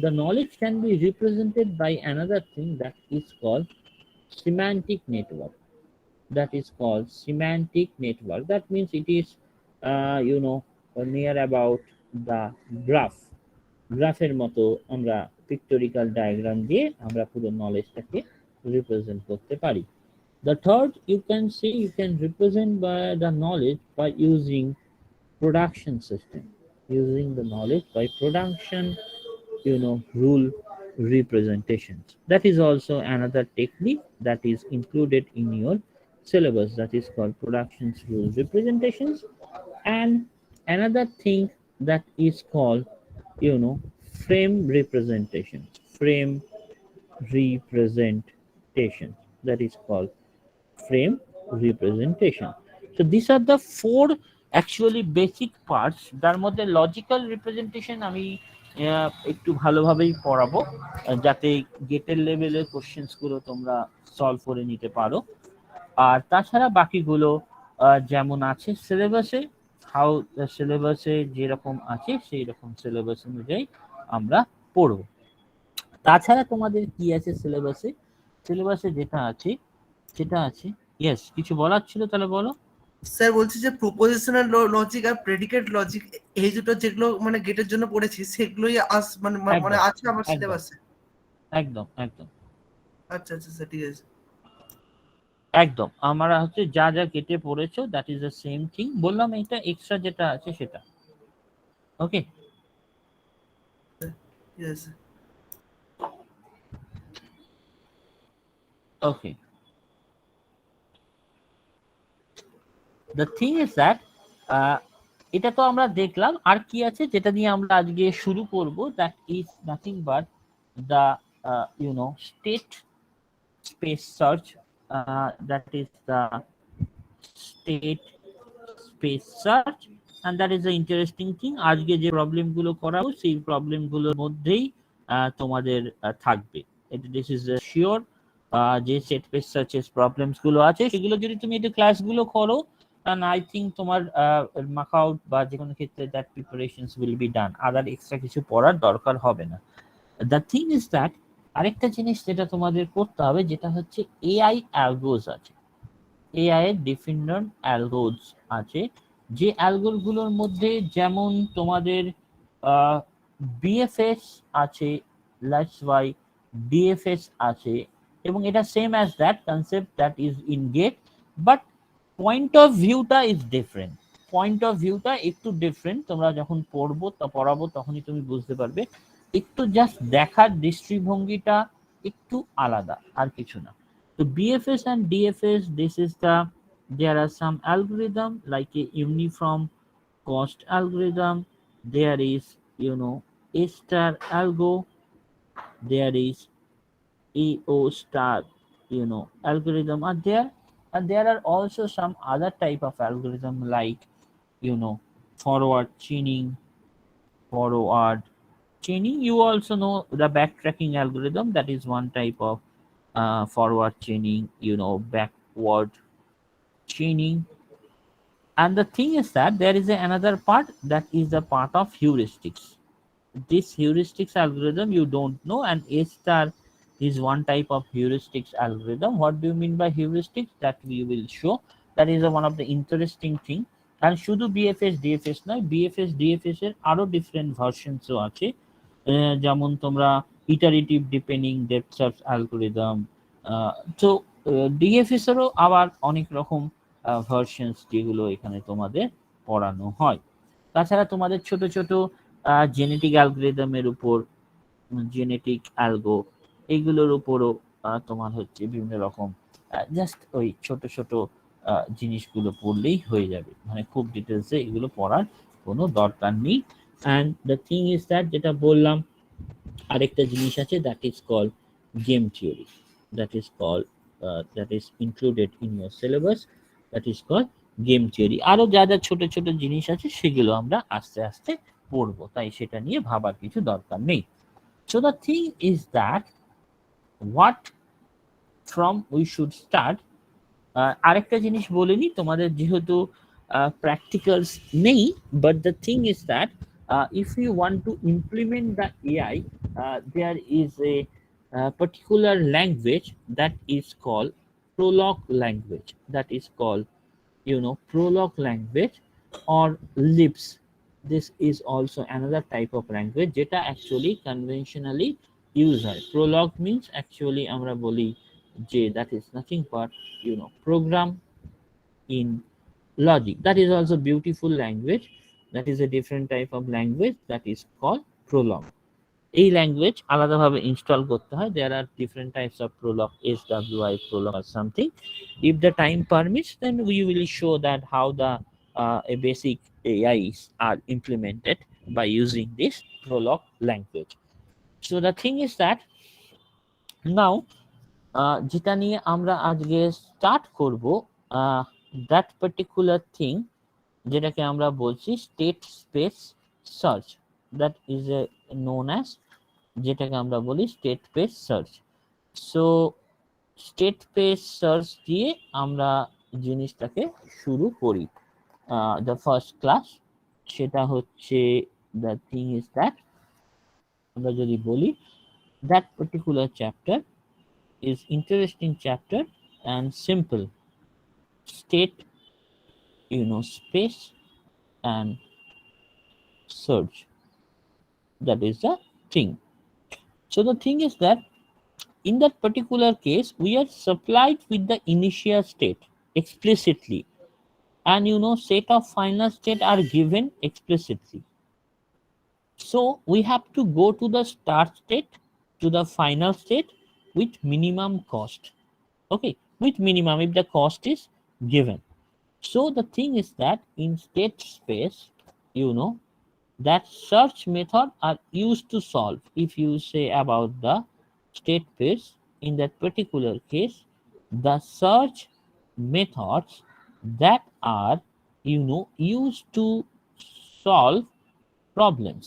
Speaker 1: the knowledge can be represented by another thing that is called semantic network, that is called semantic network. That means it is near about the গ্রাফের মতো আমরা পিক্টোরিক্যাল diagram দিয়ে আমরা পুরো নলেজটাকে represent করতে পারি। The third, you can say, you can represent by the knowledge by using production system, using the knowledge by production rule representations. That is also another technique that is included in your syllabus, that is called production rule representations. And another thing that is called frame representation, frame representation, that is called frame representation. So these are the four actually basic parts. তার মধ্যে logical representation আমি একটু ভালোভাবেই পড়াবো, যাতে গেটের লেভেলের questions গুলো তোমরা সলভ করে নিতে পারো। আর তাছাড়া বাকিগুলো যেমন আছে সিলেবাসে, হাউ সিলেবাসে যেরকম আছে সেই রকম সিলেবাস অনুযায়ী আমরা পড়বো। তাছাড়া তোমাদের কি আছে সিলেবাসে? সিলেবাসে যেটা আছে সেটা আছে, ইয়েস কিছু বলার ছিল, তাহলে বলো।
Speaker 2: স্যার বলছি যে প্রপোজিশনাল লজিক আর প্রেডিকেট লজিক, এই দুটো যেগুলো মানে গেটের জন্য পড়েছি সেগুলোই মানে আছে আমার সিলেবাসে।
Speaker 1: একদম একদম।
Speaker 2: আচ্ছা আচ্ছা স্যার, ঠিক আছে।
Speaker 1: একদম, আমরা হচ্ছে যা যা গেটে পড়েছো that is the same thing. বললাম এটা এক্সট্রা যেটা আছে সেটা। Okay,
Speaker 2: yes.
Speaker 1: Okay, the thing is that এটা তো আমরা দেখলাম। আর কি আছে যেটা নিয়ে আমরা আজকে শুরু করব, that is nothing but the state space search, that is the state space search, and that is the interesting thing. আজকে যে প্রবলেম গুলো করাবো সেই প্রবলেম গুলোর মধ্যেই তোমাদের থাকবে। দিস ইজ শিওর, যে সেট স্পেস সার্চের প্রবলেমস গুলো আছে সেগুলো যদি তুমি একটু ক্লাসগুলো করো, and I think তোমার মার্ক আউট বা যে কোনো ক্ষেত্রে that preparations will be done. Other extra কিছু পড়ার দরকার হবে না। দ্য থিং ইজ দ্যাট আরেকটা জিনিস যেটা তোমাদের করতে হবে, যেটা হচ্ছে এআই অ্যালগোস আছে, এআই এর ডিফারেন্ট অ্যালগোস আছে, যে অ্যালগোগুলোর মধ্যে যেমন তোমাদের বিএফএস আছে, লেটস ওয়াই ডিএফএস আছে, এবং এটা same as that concept that is in get, but point of ভিউটা ইজ ডিফারেন্ট। পয়েন্ট অফ ভিউটা একটু ডিফারেন্ট, তোমরা যখন পড়াবো তখনই তুমি বুঝতে পারবে। একটু জাস্ট দেখার দৃষ্টিভঙ্গিটা একটু আলাদা, আর কিছু না। So BFS and DFS, there are some algorithm like a uniform cost algorithm. There is A star algo, there is EO star, algorithm are there, and there are also some other type of algorithm like, forward chaining, forward chaining. You also know the backtracking algorithm. That is one type of forward chaining, backward chaining. And the thing is that there is another part that is the part of heuristics. This heuristics algorithm you don't know, and A star is one type of heuristics algorithm. What do you mean by heuristics? That we will show. That is one of the interesting thing. And শুধু BFS DFS নয়, BFS DFS এর আরো different ভার্সনসও আছে, যেমন তোমরা iterative depending depth search algorithm. তো DFS এরও আবার অনেক রকম ভার্সনস যেগুলো এখানে তোমাদের পড়ানো হয়। তাছাড়া তোমাদের ছোট ছোট জেনেটিক অ্যালগরিদমের উপর, জেনেটিক অ্যালগো, এইগুলোর উপরও তোমার হচ্ছে বিভিন্ন রকম জাস্ট ওই ছোট ছোট জিনিসগুলো পড়লেই হয়ে যাবে, মানে খুব ডিটেলসে এগুলো পড়ার কোনো দরকার নেই। And the thing is that, যেটা বললাম, আরেকটা জিনিস আছে, that is call game theory, that is call that is included in your syllabus, that is call game theory. আরো যা যা ছোট ছোট জিনিস আছে সেগুলো আমরা আস্তে আস্তে পড়বো, তাই সেটা নিয়ে ভাবার কিছু দরকার নেই। So the thing is that what from we should start. আরেকটা জিনিস বলিনি, তোমাদের যেহেতু practicals নেই, but the thing is that if you want to implement the AI, there is a particular language that is called Prolog language, that is called Prolog language or Libs. This is also another type of language যেটা actually conventionally used হয়। Prolog means actually আমরা বলি যে that is nothing but program in logic. That is also beautiful language. That is a different type of language that is called Prolog. এই language আলাদাভাবে install করতে হয়। There are different types of Prolog, SWI Prolog or something. If the time permits, then we will show that how the a basic AIs are implemented by using this Prolog language. So the thing is that now যেটা নিয়ে আমরা আজকে start করব, that particular thing যেটাকে আমরা বলছি state space search, that is known as, যেটাকে আমরা বলি state space search. So state space search দিয়ে আমরা জিনিসটাকে শুরু করি। দ্য ফার্স্ট ক্লাস, সেটা হচ্ছে দ্য থিং ইজ দ্যাট, আমরা যদি বলি that particular chapter is interesting chapter and simple. State, space and search, that is the thing. So the thing is that in that particular case we are supplied with the initial state explicitly, and set of final state are given explicitly. So we have to go to the start state to the final state with minimum cost. Okay, with minimum if the cost is given. So the thing is that in state space, that search method are used to solve. If you say about the state space, in that particular case, the search methods that are used to solve problems,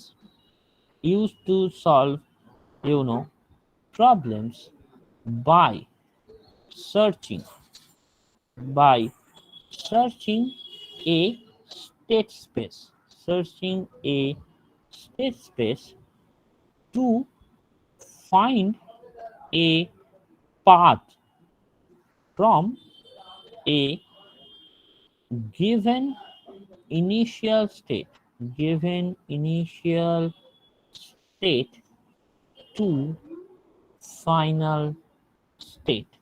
Speaker 1: used to solve problems by searching a state space, searching a state space to find a path from a given initial state to final state,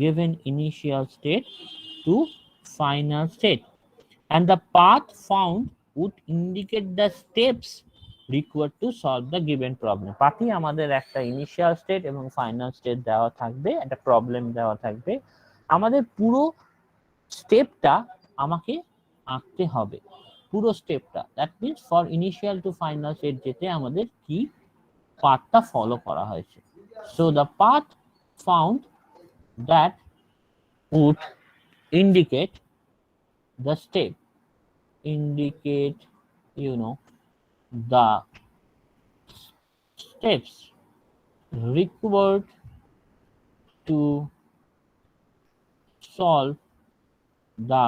Speaker 1: given initial state to final state, and the path found would indicate the steps required to solve the given problem. পাথে আমাদের একটা initial state এবং final state দেওয়া থাকবে, একটা problem দেওয়া থাকবে, আমাদের পুরো স্টেপটা আমাকে আঁকতে হবে। পুরো স্টেপটা, that means for initial to final state যেতে আমাদের কি পাথটা ফলো করা হয়েছে। So the path found that would indicate the step, indicate the steps required to solve the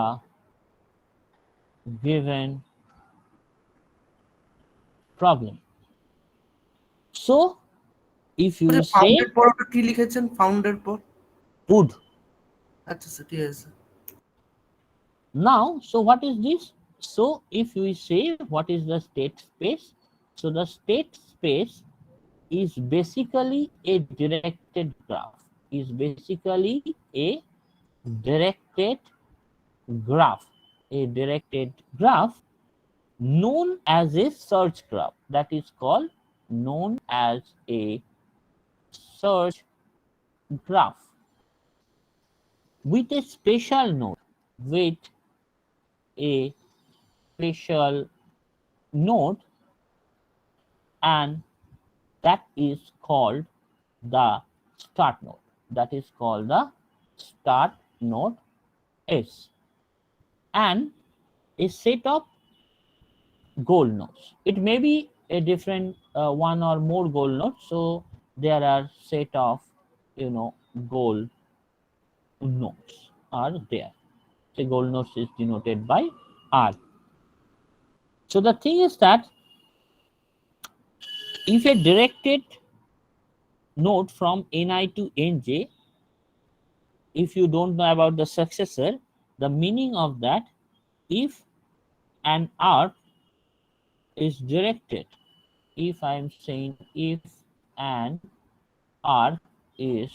Speaker 1: given problem. So if you say
Speaker 2: ফাউন্ডের পর ওটা কি লিখেছেন? ফাউন্ডের পর
Speaker 1: would,
Speaker 2: আচ্ছা স্যার, ঠিক আছে।
Speaker 1: now so what is this? So if we say what is the state space, so the state space is basically a directed graph, is basically a directed graph, a directed graph known as a search graph, that is called known as a search graph with a special node, with a special node, and that is called the start node, that is called the start node S, and a set of goal nodes. It may be a different one or more goal nodes, so there are set of goal nodes are there. The goal nodes is denoted by R. So the thing is that if a directed node from Ni to Nj, if you don't know about the successor, the meaning of that, if an arc is directed, if I am saying if an arc is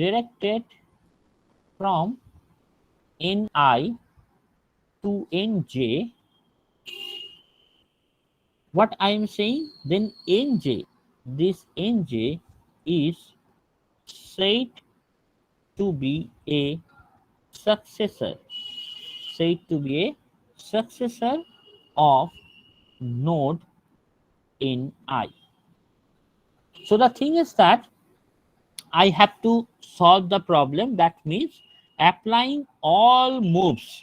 Speaker 1: directed from Ni to Nj, what I am saying, then Nj, this Nj is said to be a successor, said to be a successor of node in I. So the thing is that I have to solve the problem, that means applying all moves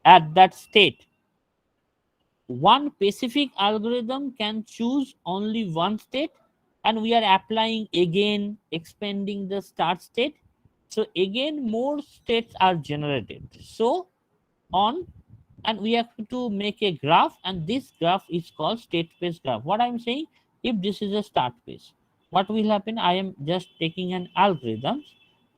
Speaker 1: at that state. One specific algorithm can choose only one state, and we are applying again, expanding the start state, so again more states are generated, so on, and we have to make a graph, and this graph is called state space graph. What I'm saying, if this is a start space, what will happen, I am just taking an algorithm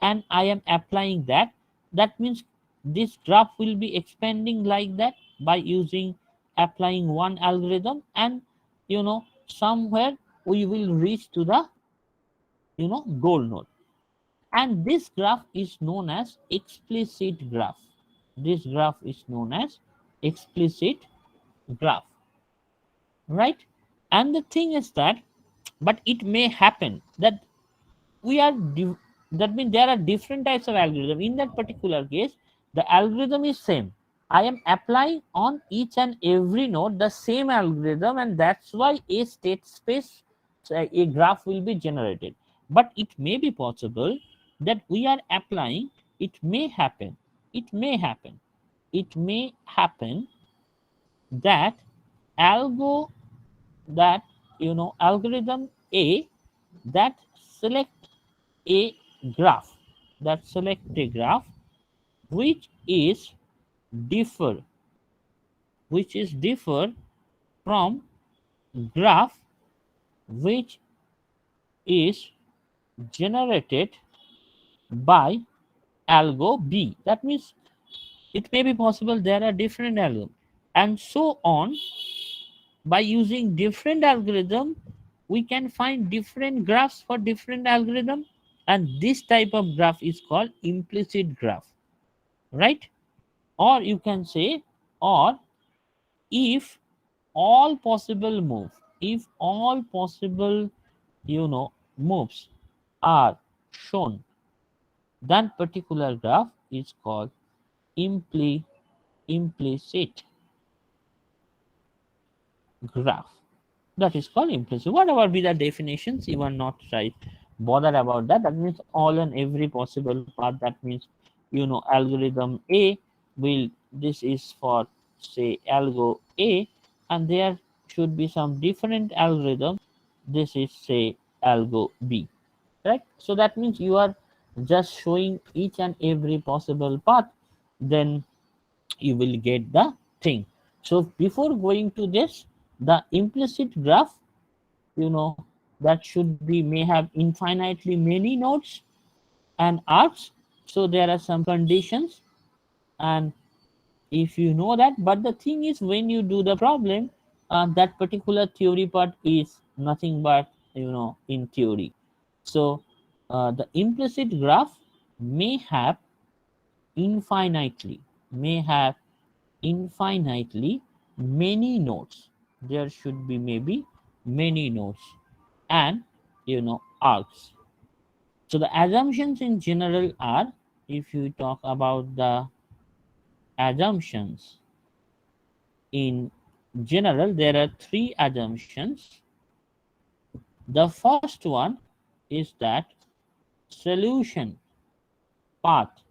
Speaker 1: and I am applying that. That means this graph will be expanding like that by using applying one algorithm, and somewhere we will reach to the goal node, and this graph is known as explicit graph. This graph is known as explicit graph, right? And the thing is that, but it may happen that we are that means there are different types of algorithm. In that particular case, the algorithm is same, I am applying on each and every node the same algorithm, and that's why a state space, a graph will be generated. But it may be possible that we are applying, it may happen, it may happen, it may happen that algo, that algorithm A, that select a graph, that select a graph which is differ, which is differ from graph which is generated by algo B. That means it may be possible there are different algorithms, and so on. By using different algorithm, we can find different graphs for different algorithm, and this type of graph is called implicit graph, right? Or you can say, or if all possible move, if all possible moves are shown, then particular graph is called implicit graph. That is called implicit. Whatever be the definitions, you are not right bother about that. That means all and every possible path. That means, algorithm A will, this is for say algo A, and there should be some different algorithm. This is say algo B, right? So that means you are just showing each and every possible path, then you will get the thing. So before going to this, the implicit graph, that should be may have infinitely many nodes and arcs. So there are some conditions, and if you know that, but the thing is, when you do the problem, that particular theory part is nothing but in theory. So the implicit graph may have infinitely may have infinitely many nodes. There should be maybe many nodes and arcs. So the assumptions in general are, if you talk about the assumptions in general, there are three assumptions. The first one is that solution path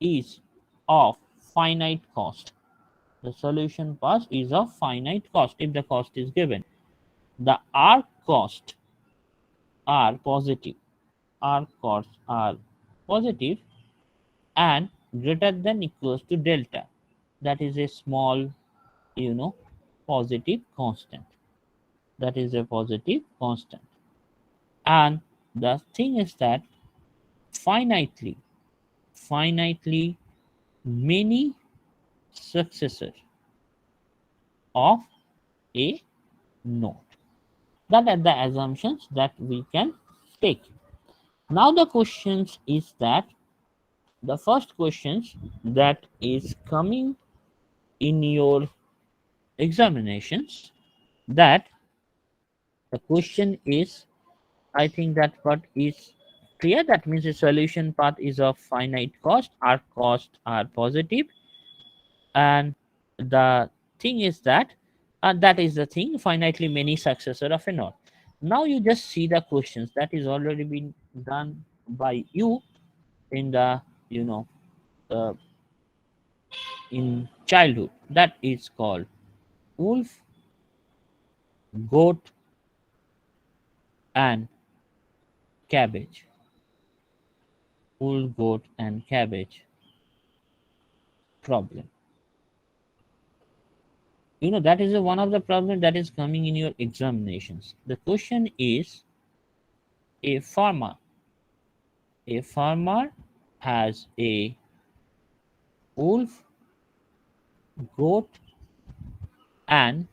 Speaker 1: is of finite cost. The solution path is of finite cost if the cost is given. The arc cost are positive. Arc costs are positive and greater than equals to delta. That is a small, you know, positive constant. That is a positive constant. And the thing is that finitely, finitely many successors of a node. That are the assumptions that we can take. Now the questions is that the first questions that is coming in your examinations, that the question is, I think that what is clear, that means the solution path is of finite cost, our costs are positive, and the thing is that that is the thing, finitely many successor of a node. Now you just see the questions that is already been done by you in the uh, in childhood. That is called wolf, goat, and cabbage. Wolf, goat, and cabbage problem. That is one of the problem that is coming in your examinations. The question is, a farmer a farmer has a wolf, goat, and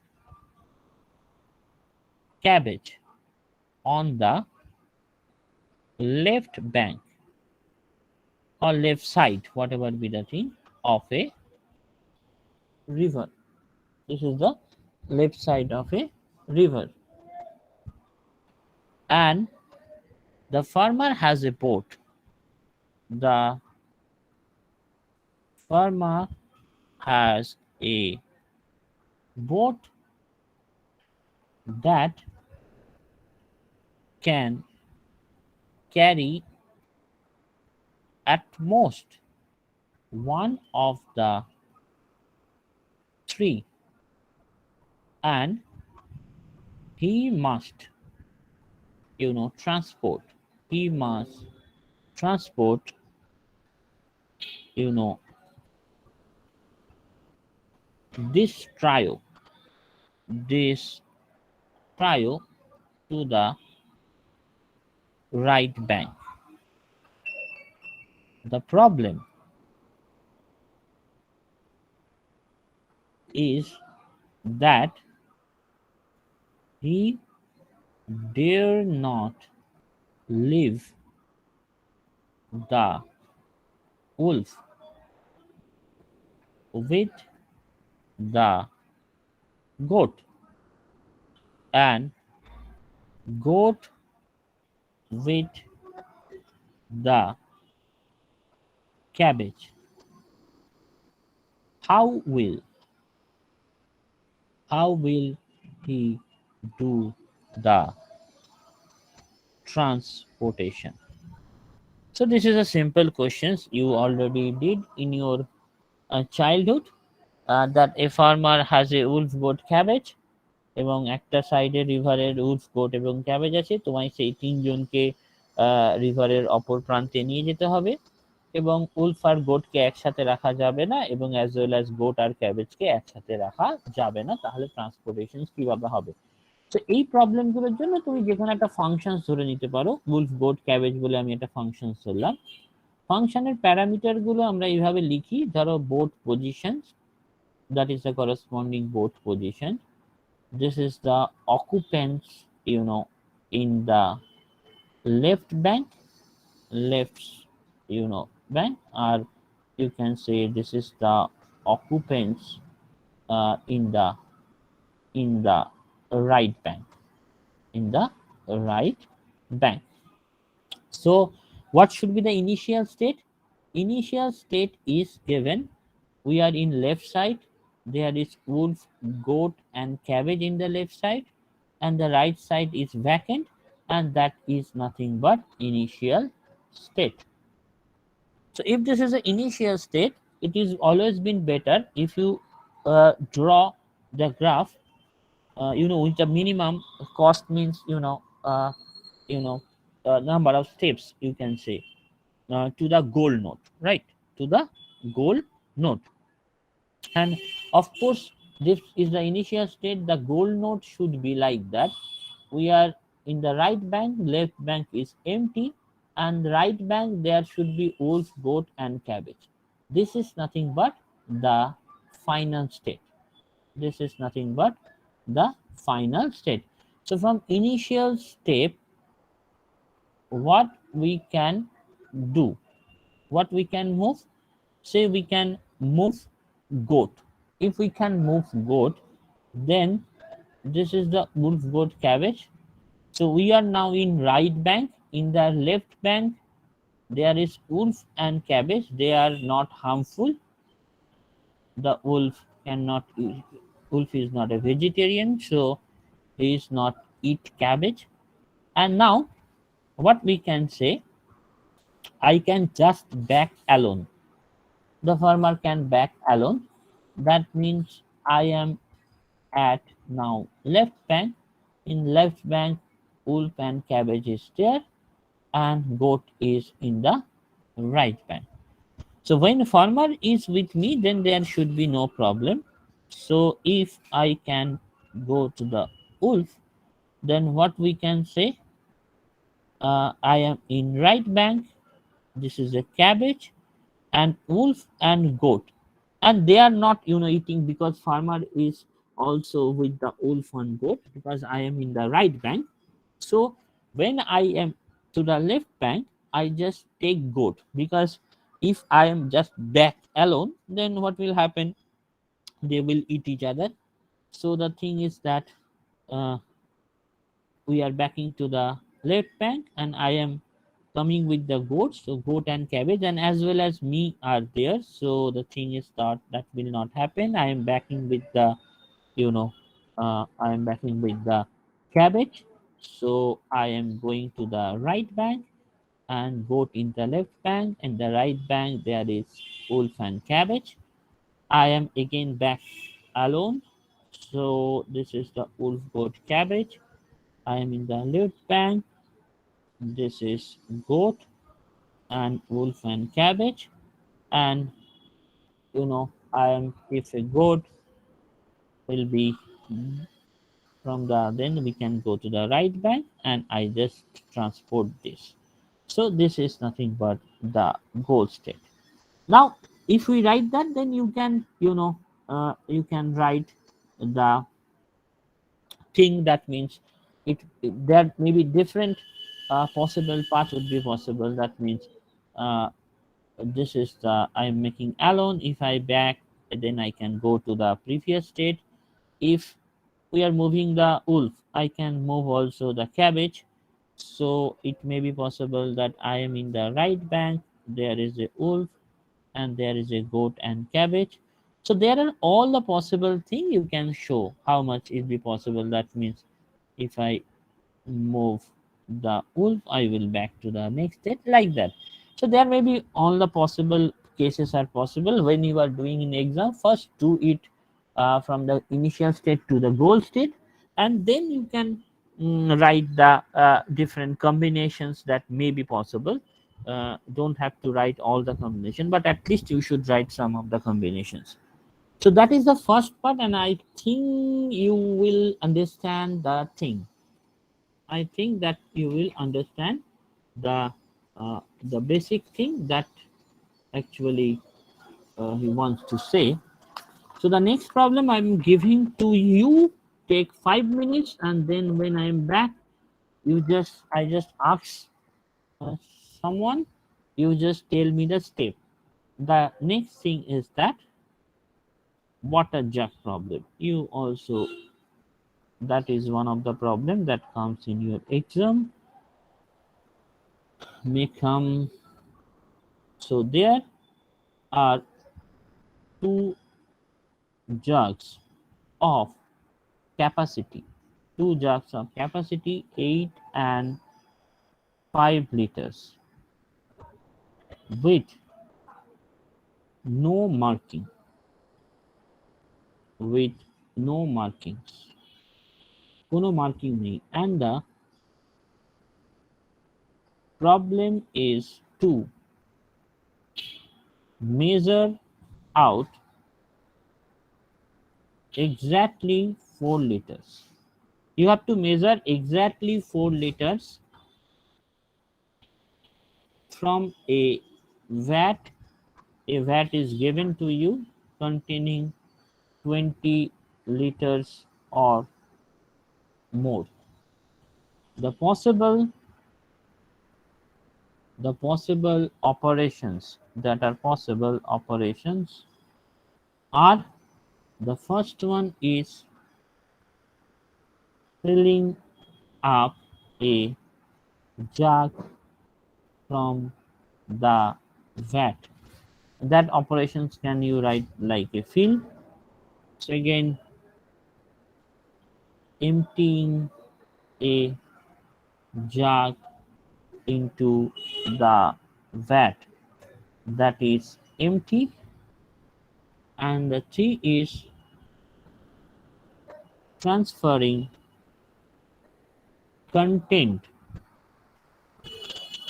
Speaker 1: cabbage on the left bank or left side, whatever be the thing, of a river. This is the left side of a river. And the farmer has a boat. The farmer has a boat that can carry at most one of the three, and he must transport he must transport you know this trio this trio to the right bank. The problem is that he dare not leave the wolf with the goat, and goat with the cabbage. How will how will he do the transportation? So this is a simple questions you already did in your childhood, that a farmer has a wolf goat cabbage এবং একটা সাইডে রিভারের Wolf goat এবং cabbage আছে, তোমায় সেই তিনজনকে রিভারের অপর প্রান্তে নিয়ে যেতে হবে এবং উলফ আর গোটকে একসাথে রাখা যাবে না এবং অ্যাজ ওয়েল অ্যাজ গোট আর ক্যাবেজকে একসাথে রাখা যাবে না, তাহলে ট্রান্সপোর্টেশন কিভাবে হবে? তো এই প্রবলেমগুলোর জন্য তুমি যে কোনো একটা ফাংশন ধরে নিতে পারো, উলফ গোট ক্যাবেজ বলে আমি একটা ফাংশন ধরলাম। ফাংশনের প্যারামিটার গুলো আমরা এইভাবে লিখি, ধরো boat position, that is the corresponding boat position. This is the occupants, in the left bank, left, bank, or you can say this is the occupants in the right bank, in the right bank. So what should be the initial state? Initial state is given, we are in left side, there is wolf, goat and cabbage in the left side, and the right side is vacant, and that is nothing but initial state. So if this is the initial state, it is always been better if you draw the graph, with the minimum cost, means you know number of steps, you can say, to the goal node, right, to the goal node. And of course, this is the initial state, the goal node should be like that, we are in the right bank, left bank is empty, and right bank there should be wolf, goat and cabbage. This is nothing but the final state. This is nothing but the final state. So from initial step, what we can do, what we can move, say we can move goat. If we can move goat, then this is the wolf, goat, cabbage. So we are now in right bank, in the left bank there is wolf and cabbage, they are not harmful, the wolf cannot eat, wolf is not a vegetarian, so he is not eat cabbage. And now what we can say, I can just back alone, the farmer can back alone, that means I am at now left bank, in left bank wolf and cabbage is there, and goat is in the right bank. So when farmer is with me, then there should be no problem. So if I can go to the wolf, then what we can say, I am in right bank, this is a cabbage, and wolf and goat, and they are not eating, because farmer is also with the wolf and goat, because I am in the right bank. So when I am to the left bank, I just take goat, because if I am just back alone, then what will happen, they will eat each other. So the thing is that uh, we are backing to the left bank, and I am coming with the goats, so goat and cabbage, and as well as me are there. So the thing is that will not happen. I am backing with the, I am backing with the cabbage. So I am going to the right bank, and goat in the left bank, and the right bank there is wolf and cabbage. I am again back alone. So this is the wolf, goat, cabbage. I am in the left bank. This is goat and wolf and cabbage. And I am, if a goat will be from the, then we can go to the right bank, and I just transport this. So this is nothing but the goal state. Now if we write that, then you can you can write the thing, that means there may be different possible path would be possible, that means uh, this is the, I am making alone, if I back, then I can go to the previous state. If we are moving the wolf, I can move also the cabbage. So it may be possible that I am in the right bank, there is a wolf and there is a goat and cabbage. So there are all the possible thing you can show how much is be possible. That means if I move the wolf, I will back to the next state, like that. So there may be all the possible cases are possible when you are doing in exam. First do it from the initial state to the goal state, and then you can write the different combinations that may be possible. Don't have to write all the combination, but at least you should write some of the combinations. So that is the first part, and I think you will understand the thing. I think that you will understand the basic thing that actually he wants to say. So the next problem I'm giving to you take 5 minutes, and then when I'm back, I just ask uh, someone, you just tell me the step. The next thing is that water jug problem. You also, that is one of the problem that comes in your exam, may come. So there are two jugs of capacity, two jugs of capacity 8 and 5 liters with no marking, with no markings, কোনো marking নেই, and the problem is to measure out exactly 4 liters. You have to measure exactly 4 liters from a vat. A vat is given to you containing 20 liters or more. The possible operations that are possible operations are, the first one is filling up a jug from the vat. That operations can you write like a fill. Second, emptying a jug into the vat that is empty. And the three is transferring content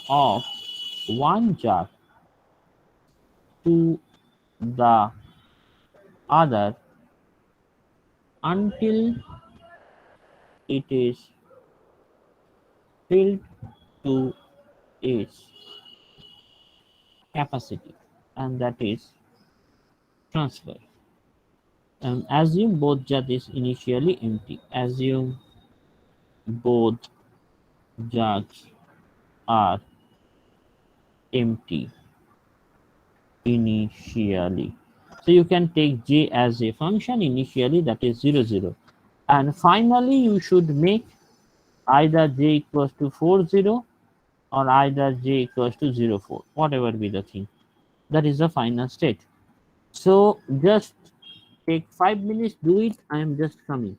Speaker 1: of one jug to the other until it is filled to its capacity, and that is transfer. And assume both jug is initially empty. Assume both jugs are empty initially. So you can take j as a function initially, that is 0 0, and finally you should make either j equals to 40 or either j equals to 04, whatever be the thing. That is the final state. So just take 5 minutes, do it. I am just coming.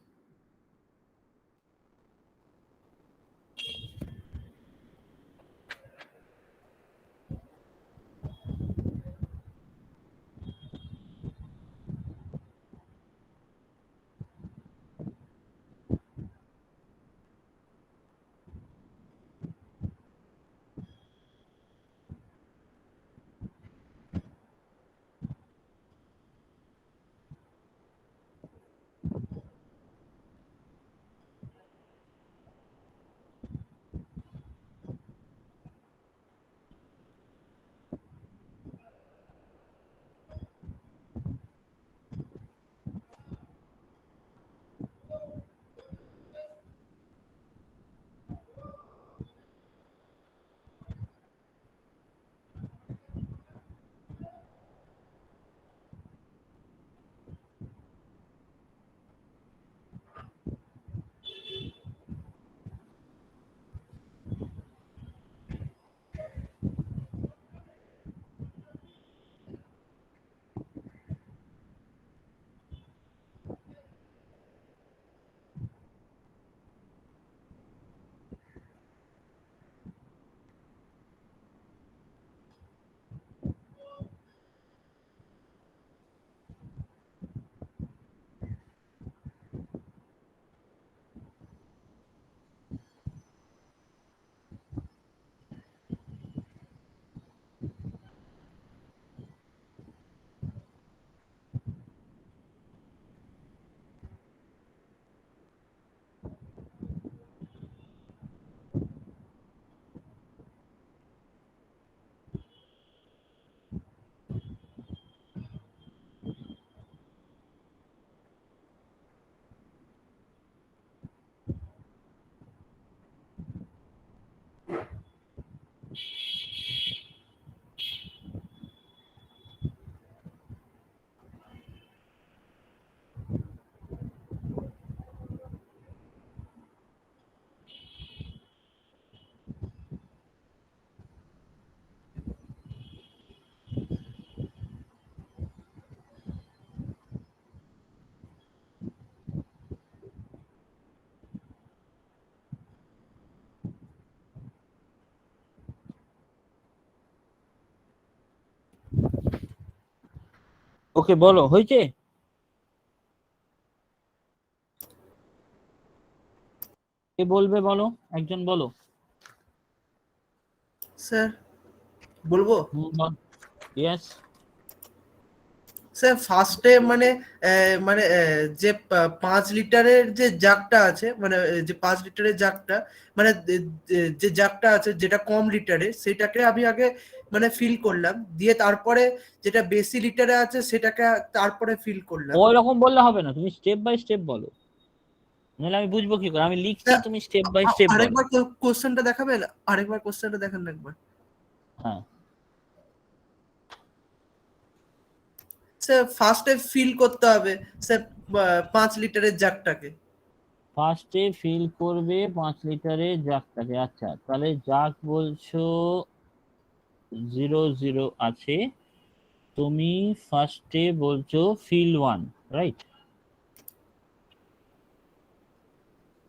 Speaker 1: ওকে বলো, হয়েছে? কে বলবে বলো, একজন বলো।
Speaker 2: Sir বলবো?
Speaker 1: Yes.
Speaker 2: Sir ফার্স্টে মানে যে 5 লিটারের যে জাগটা আছে, মানে যে 5 লিটারের জাগটা, মানে যে জাগটা আছে যেটা কম লিটারে, সেটাকে আমি আগে মানে ফিল করলাম, দিয়ে তারপরে যেটা বেশি লিটারে আছে সেটাকে তারপরে ফিল করলাম।
Speaker 1: ওই রকম বললে হবে না, তুমি স্টেপ বাই স্টেপ বলো, নাহলে আমি বুঝবো কি করে? আমি লিখছি, তুমি স্টেপ বাই স্টেপ বলো।
Speaker 2: আরেকবার কোশ্চেনটা দেখাবেন? আরেকবার কোশ্চেনটা দেখান না একবার।
Speaker 1: হ্যাঁ,
Speaker 2: স্যার ফার্স্টে ফিল করতে হবে স্যার 5 লিটারের জাগটাকে।
Speaker 1: ফার্স্টে ফিল করবে 5 লিটারের জাগটাকে। আচ্ছা, তাহলে জাগ বলছো 0 0 আছে, তুমি ফার্স্টে বলছো ফিল 1, রাইট?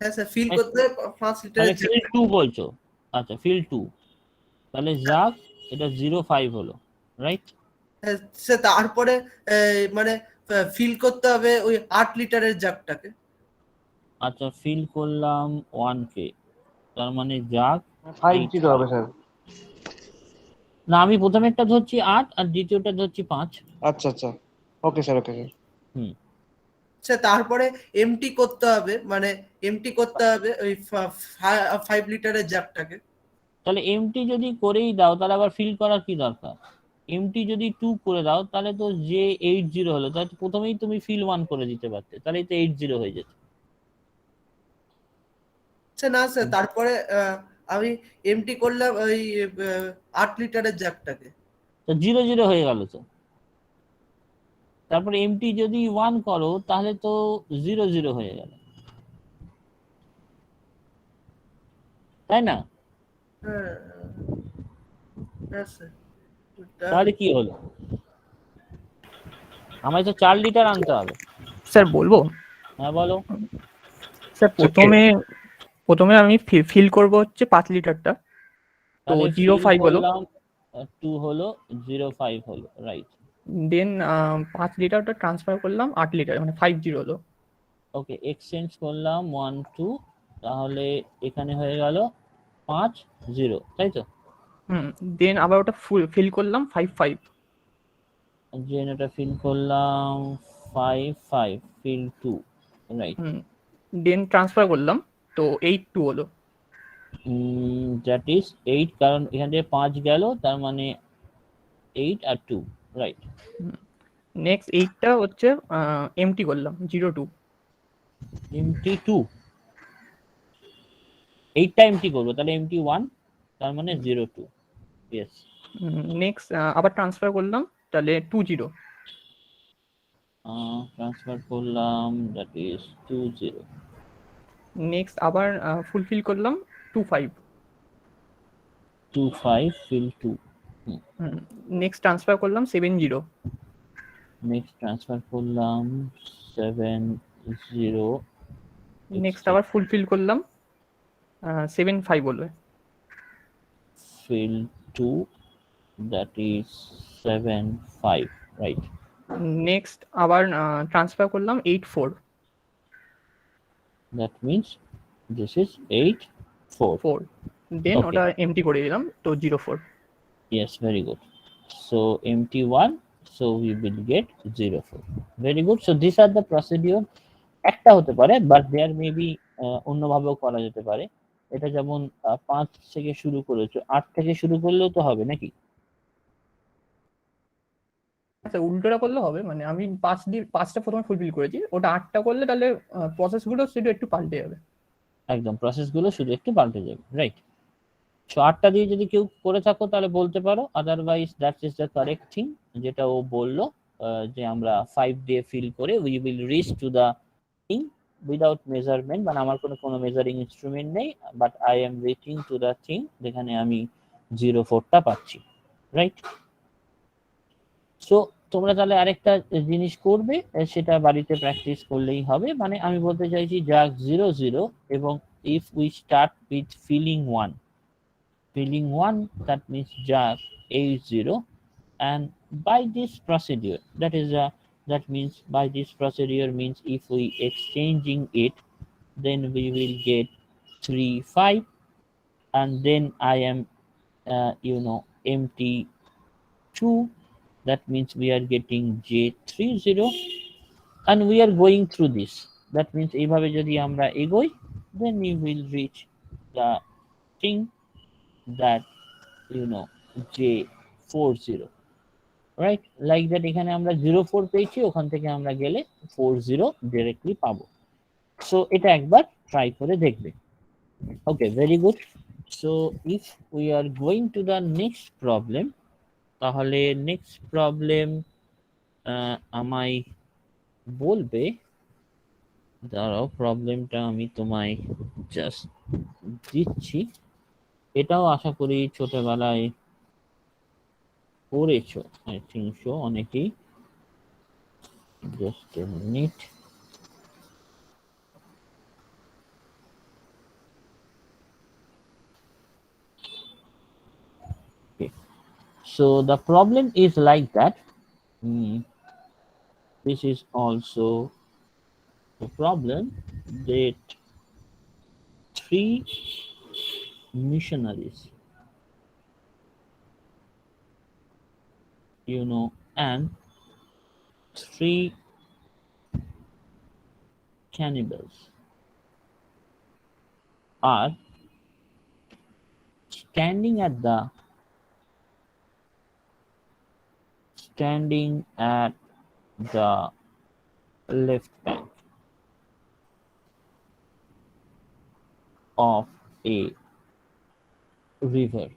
Speaker 2: হ্যাঁ স্যার, ফিল করতে হবে 5
Speaker 1: তাহলে
Speaker 2: লিটারের
Speaker 1: ফিল
Speaker 2: জাগটা।
Speaker 1: 2 বলছো। আচ্ছা, ফিল 2, তাহলে জাগ এটা 0 5 হলো, রাইট?
Speaker 2: স্যার তারপরে মানে ফিল করতে হবে ওই 8 লিটারের জাগটাকে।
Speaker 1: আচ্ছা, ফিল করলাম 1 কে, তার মানে জাগ
Speaker 3: 5-0 হবে স্যার।
Speaker 1: না, আমি প্রথমেরটা ধরছি 8 আর দ্বিতীয়টা ধরছি 5।
Speaker 3: আচ্ছা আচ্ছা, ওকে স্যার, ওকে স্যার।
Speaker 1: হুম,
Speaker 2: স্যার তারপরে এমটি করতে হবে, মানে এমটি করতে হবে ওই 5 লিটারের জাগটাকে।
Speaker 1: তাহলে এমটি যদি করেই দাও তাহলে আবার ফিল করার কি দরকার? এমটি যদি 2 করে দাও তাহলে তো যে 8 0 হলো, তাহলে তো প্রথমেই তুমি ফিল 1 করে দিতে পারতে, তাহলেই তো 8 0 হয়ে যেত।
Speaker 2: স্যার না স্যার, তারপরে আমি এমটি করলাম ওই 8 লিটারের জাগটাকে।
Speaker 1: তো 0 0 হয়ে গেল তো। তারপরে এমটি যদি 1 করো তাহলে তো 0 0 হয়ে গেল, তাই না?
Speaker 2: হ্যাঁ হ্যাঁ স্যার।
Speaker 1: তাহলে কি হলো? আমায় তো 4 লিটার আনতে হবে।
Speaker 4: স্যার বলবো?
Speaker 1: হ্যাঁ বলো।
Speaker 4: স্যার প্রথমে আমি ফিল করব হচ্ছে 5 লিটারটা, তো
Speaker 1: তাহলে
Speaker 4: 0.5 হলো।
Speaker 1: 2 হলো, 0 5 হলো, রাইট?
Speaker 4: দেন 5 লিটারটা ট্রান্সফার করলাম 8 লিটার, মানে 5-0 হলো।
Speaker 1: ওকে, এক্সচেঞ্জ করলাম 1 2, তাহলে এখানে হয়ে গেল 5 0, তাই তো?
Speaker 4: দেন আবার ওটা ফিল করলাম 5-5।
Speaker 1: এটা ফিল করলাম 5 5, ফিল 2, রাইট?
Speaker 4: দেন ট্রান্সফার করলাম, তো 8-2 হলো।
Speaker 1: দ্যাট ইজ 8, কারণ এখান থেকে 5 গেল, তার মানে 8 আর 2, রাইট?
Speaker 4: নেক্সট 8টা হচ্ছে এমটি করলাম 0-2।
Speaker 1: এমটি 2, 8টা এমটি করবো, তাহলে এমটি 1, তার মানে 0 2, ইয়েস।
Speaker 4: নেক্সট আবার ট্রান্সফার করলাম, তাহলে 2-0।
Speaker 1: ট্রান্সফার করলাম, দ্যাট ইজ 2 0।
Speaker 4: নেক্সট আবার ফুলফিল করলাম 2-5।
Speaker 1: 2 5, ফিল 2।
Speaker 4: নেক্সট ট্রান্সফার করলাম 7-0।
Speaker 1: নেক্সট ট্রান্সফার করলাম 7 0।
Speaker 4: নেক্সট আবার ফুলফিল করলাম 7-5 হলো।
Speaker 1: Fill 2, that is 7 5, right?
Speaker 4: Next আবার ট্রান্সফার করলাম 8-4।
Speaker 1: That means this is 8 4.
Speaker 4: Then
Speaker 1: Okay.
Speaker 4: ওটা এমটি করে দিলাম, তো 0-4।
Speaker 1: Yes, very good. So empty 1, so we will get 0 4. Very good. So these are the procedure. একটা হতে পারে, বাট দেয়ার মেবি অন্যভাবেও করা যেতে পারে। এটা যেমন 5 থেকে শুরু করেছো, 8 থেকে শুরু করলেও তো হবে নাকি?
Speaker 4: আচ্ছা, উল্টোটা করলে হবে, মানে আমি 5টা প্রথমে ফুলফিল করেছি, ওটা 8টা করলে তাহলে প্রসেসগুলো শুধু একটু পাল্টে যাবে।
Speaker 1: একদম, প্রসেসগুলো শুধু একটু পাল্টে যাবে, রাইট? সো 8টা দিয়ে যদি কেউ করে থাকো তাহলে বলতে পারো, otherwise that is the correct thing, যেটা ও বললো, যে আমরা 5 দিয়ে ফিল করে we will reach to the thing without measurement, মানে আমার কোনো মেজারিং ইনস্ট্রুমেন্ট নেই, but I am reaching to the thing যেখানে আমি 0 4টা পাচ্ছি, রাইট? সো তোমরা তাহলে আরেকটা জিনিস করবে, সেটা বাড়িতে প্র্যাকটিস করলেই হবে। মানে আমি বলতে চাইছি যাক 0 0, এবং if we start with filling 1, that means just 8 0, and by this procedure, that is That means by this procedure means if we exchanging it, then we will get 3 5, and then I am empty 2. That means we are getting J30, and we are going through this. That means এইভাবে যদি আমরা এগোই, then we will reach the thing that J40, right? Like that এখানে আমরা 04 পেয়েছি, ওখান থেকে আমরা গেলে 40 directly পাবো। সো এটা একবার ট্রাই করে দেখবে। Okay, very good. So if we are going to the next problem, তাহলে next problem আমায় বলবে, দাঁড়াও প্রবলেমটা আমি তোমায় জাস্ট দিচ্ছি। এটাও আশা করি ছোটবেলায় পড়েছো, আই থিঙ্ক সো অনেকেই। Just a minute. So the problem is like that. This is also the problem that 3 missionaries, and 3 cannibals are standing at the left bank of a river.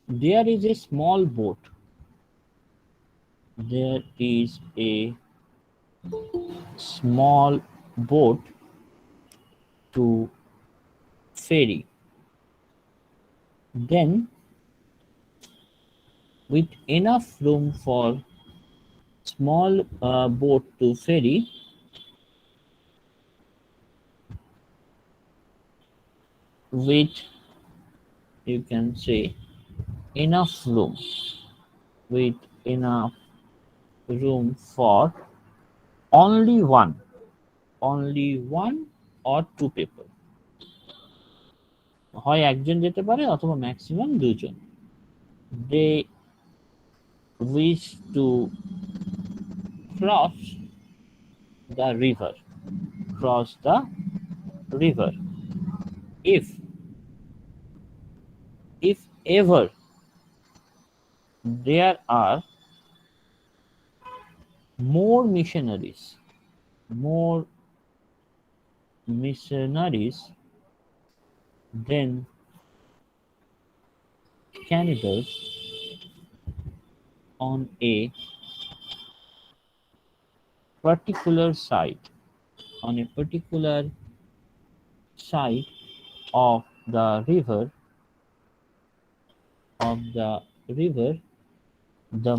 Speaker 1: There is a small boat. There is a small boat to ferry. Then, with enough room for small boat to ferry, with, you can say, enough room, with enough room for only one or 2 people. হয় একজন যেতে পারে অথবা maximum 2 জন। They wish to cross the river. If ever there are more missionaries, then cannibals on a particular side of the river, the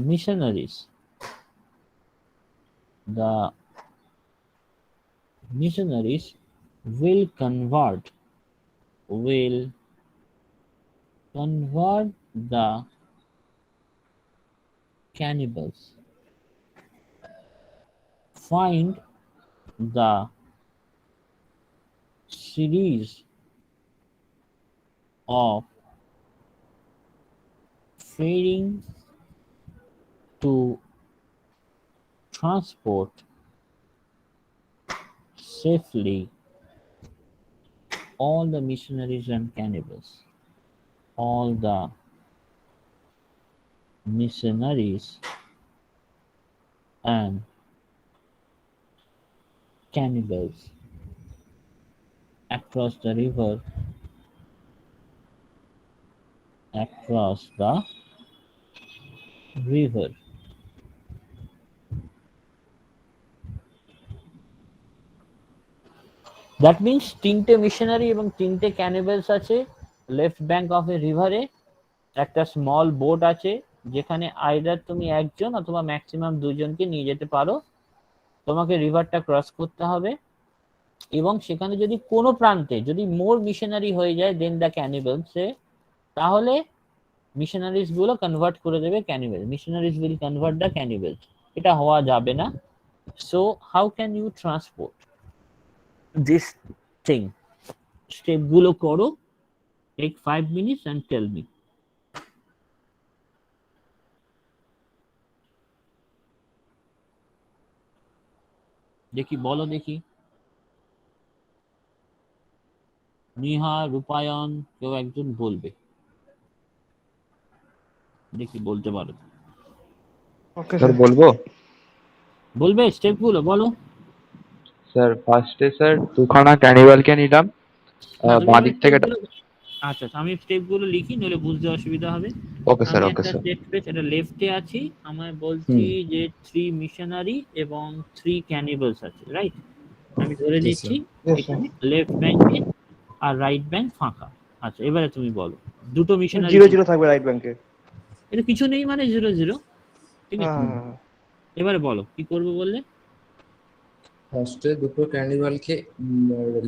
Speaker 1: missionaries will convert the cannibals, find the series of ferrying to transport safely all the missionaries and cannibals. All the missionaries and cannibals across the river, That means 3টে missionary এবং 3টে ক্যানিবালস আছে left bank of এ রিভারে। একটা small boat আছে যেখানে either তুমি একজন অথবা ম্যাক্সিমাম 2 জনকে নিয়ে যেতে পারো। তোমাকে রিভারটা ক্রস করতে হবে, এবং সেখানে যদি কোনো প্রান্তে যদি মোর মিশনারি হয়ে যায় দেন দ্য ক্যানিবালস, তাহলে মিশনারিজ গুলো কনভার্ট করে দেবে cannibal. Missionaries will convert the cannibals. এটা হওয়া যাবে না। So how can you transport this thing? Step গুলো করো, take 5 minutes and tell me. দেখি বলো দেখি, নিহা, রূপায়ণ, কেউ একজন বলবে, দেখি বলতে পারো।
Speaker 3: Okay
Speaker 5: sir
Speaker 3: sir.
Speaker 5: বলবো?
Speaker 1: বলবে স্টেপ গুলো বলো।
Speaker 5: স্যার ফার্স্টে স্যার দুখানা ক্যানিভালকে নিলাম
Speaker 1: না, তুমি
Speaker 5: বাঁ
Speaker 1: এবার
Speaker 5: দিক থেকে।
Speaker 1: step গুলো- আচ্ছা আচ্ছা, আমি স্টেপ গুলো লিখি, নইলে বুঝতে অসুবিধা হবে।
Speaker 5: ওকে স্যার,
Speaker 1: আমি
Speaker 5: ওকে
Speaker 1: একটা
Speaker 5: স্যার।
Speaker 1: স্টেট পেজ, এটা লেফটে আছি, আমায় বলছি যে 3 মিশনারি এবং 3 ক্যানিবালস আছে, রাইট? আমি ধরে
Speaker 6: Yes,
Speaker 1: নিচ্ছি
Speaker 3: Yes,
Speaker 1: এখানে লেফট ব্যাংকে আর রাইট ব্যাংক ফাঁকা। আচ্ছা, এবারে তুমি বলো, দুটো মিশনারি
Speaker 3: 0-0 থাকবে রাইট ব্যাংকে।
Speaker 1: এটা কিছু নেই মানে 0-0, ঠিক আছে?
Speaker 3: হ্যাঁ।
Speaker 1: এবারে বলো কি করবে বললে।
Speaker 6: ফার্স্টে দুটো ক্যানিভালকে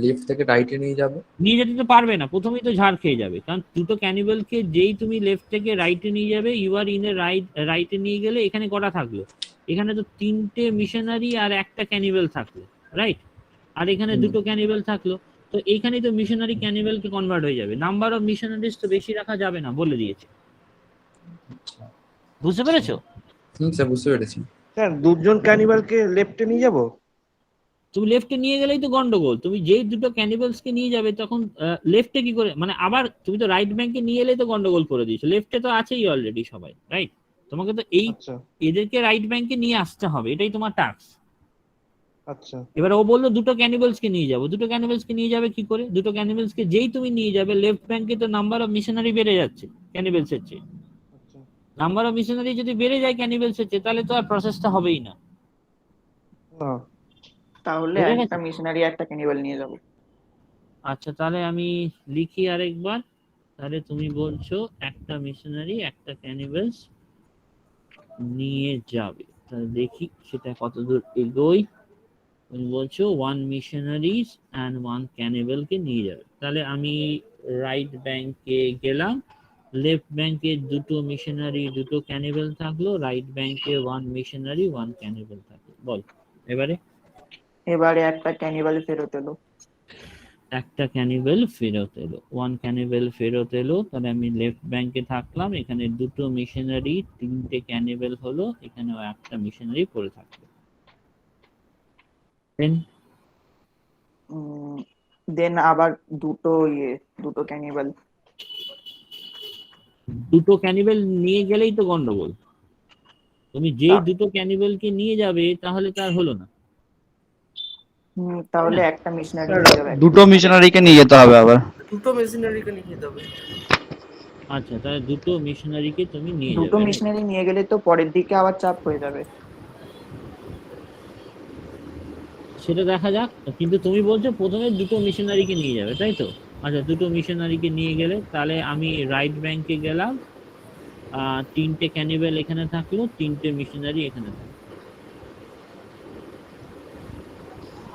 Speaker 6: লেফট থেকে রাইটে নিয়ে যাব।
Speaker 1: নিয়ে যেতে তো পারবে না, প্রথমেই তো ঝাড় খেয়ে যাবে, কারণ দুটো ক্যানিবালকে যেই তুমি লেফট থেকে রাইটে নিয়ে যাবে, ইউ আর ইন এ রাইটে নিয়ে গেলে এখানে কটা থাকলো? এখানে তো 3টে মিশনারি আর একটা ক্যানিবাল থাকলো, রাইট? আর এখানে দুটো ক্যানিবাল থাকলো, তো এইখানেই তো মিশনারি ক্যানিবালকে কনভার্ট হয়ে যাবে। নাম্বার অফ মিশনারিজ তো বেশি রাখা যাবে না, বলে দিয়েছে। বুঝতে পেরেছো?
Speaker 6: স্যার বুঝতে পেরেছি।
Speaker 3: স্যার দুজন ক্যানিভালকে লেফটে নিয়ে যাব?
Speaker 1: তুমি লেফটে নিয়ে গেলেই তো গন্ডগোল। তুমি যেই দুটো ক্যানিবালস কে নিয়ে যাবে তখন লেফটে কি করে, মানে আবার তুমি তো রাইট ব্যাংকে নিয়ে এলেই তো গন্ডগোল করে দিয়েছো। লেফটে তো আছেই অলরেডি সবাই, রাইট? তোমাকে তো এই
Speaker 3: আচ্ছা
Speaker 1: এদেরকে রাইট ব্যাংকে নিয়ে আসতে হবে, এটাই তোমার টাস্ক।
Speaker 3: আচ্ছা
Speaker 1: এবার ও বললো দুটো ক্যানিবালস কে নিয়ে যাবো, দুটো ক্যানিবালস কে নিয়ে যাবে কি করে? দুটো ক্যানিবালস কে যেই তুমি নিয়ে যাবে, লেফট ব্যাংকে তো নাম্বার অফ মিশনারি বেড়ে যাচ্ছে ক্যানিবালস এর চেয়ে।
Speaker 3: আচ্ছা।
Speaker 1: নাম্বার অফ মিশনারি যদি বেড়ে যায় ক্যানিবালস এর চেয়ে, তাহলে তো আর প্রসেসটা হবেই না।
Speaker 3: না
Speaker 7: তাহলে
Speaker 1: বুঝে
Speaker 7: একটা
Speaker 1: গেছো?
Speaker 7: মিশনারি একটা ক্যানিবাল নিয়ে যাব।
Speaker 1: আচ্ছা, তাহলে আমি লিখি আরেকবার। তাহলে তুমি বলছো একটা মিশনারি একটা ক্যানিবালস নিয়ে যাবে, তাহলে দেখি সেটা কতদূর এগোই। তুমি বলছো 1 মিশনারিজ অ্যান্ড 1 ক্যানিবাল কে নিয়ে যাবে, তাহলে আমি রাইট ব্যাংকে গেলাম, লেফট ব্যাংকে দুটো মিশনারি দুটো ক্যানিবাল থাকলো, রাইট ব্যাংকে 1 মিশনারি 1 ক্যানিবাল থাকলো। বল এবারে।
Speaker 7: এবারে একটা ক্যানিবাল ফেরত এলো।
Speaker 1: একটা ক্যানিবেল ফেরত এলো, 1 ক্যানিবেল ফেরত এলো, তাহলে আমি লেফট ব্যাংকে থাকলাম, এখানে দুটো মিশনারি 3টে ক্যানিবেল হলো, এখানেও একটা মিশনারি পড়ে থাকলো।
Speaker 7: দেন আবার দুটো ক্যানিবাল।
Speaker 1: দুটো ক্যানিবেল নিয়ে গেলেই তো গন্ডগোল। তুমি যেই দুটো ক্যানিবেলকে নিয়ে যাবে তাহলে তার হলো না।
Speaker 7: তাহলে একটা মিশনারি নিয়ে যাবে।
Speaker 5: দুটো মিশনারিকে নিয়ে যেতে হবে আবার।
Speaker 2: দুটো মেশিনারিকে নিয়ে যেতে হবে।
Speaker 1: আচ্ছা, তাহলে দুটো মিশনারিকে তুমি নিয়ে
Speaker 7: দুটো
Speaker 1: যাবে।
Speaker 7: মিশনারি নিয়ে গেলে তো পরের দিকে আবার চাপ হয়ে যাবে।
Speaker 1: সেটা দেখা যাক, কিন্তু তুমি বলছো প্রথমে দুটো মিশনারিকে নিয়ে যাবে, তাই তো? আচ্ছা, দুটো মিশনারিকে নিয়ে গেলে তাহলে আমি রাইট ব্যাংকে গেলাম, 3টে ক্যানিবেল এখানে থাকলো, 3টে মিশনারি এখানে থাকলো।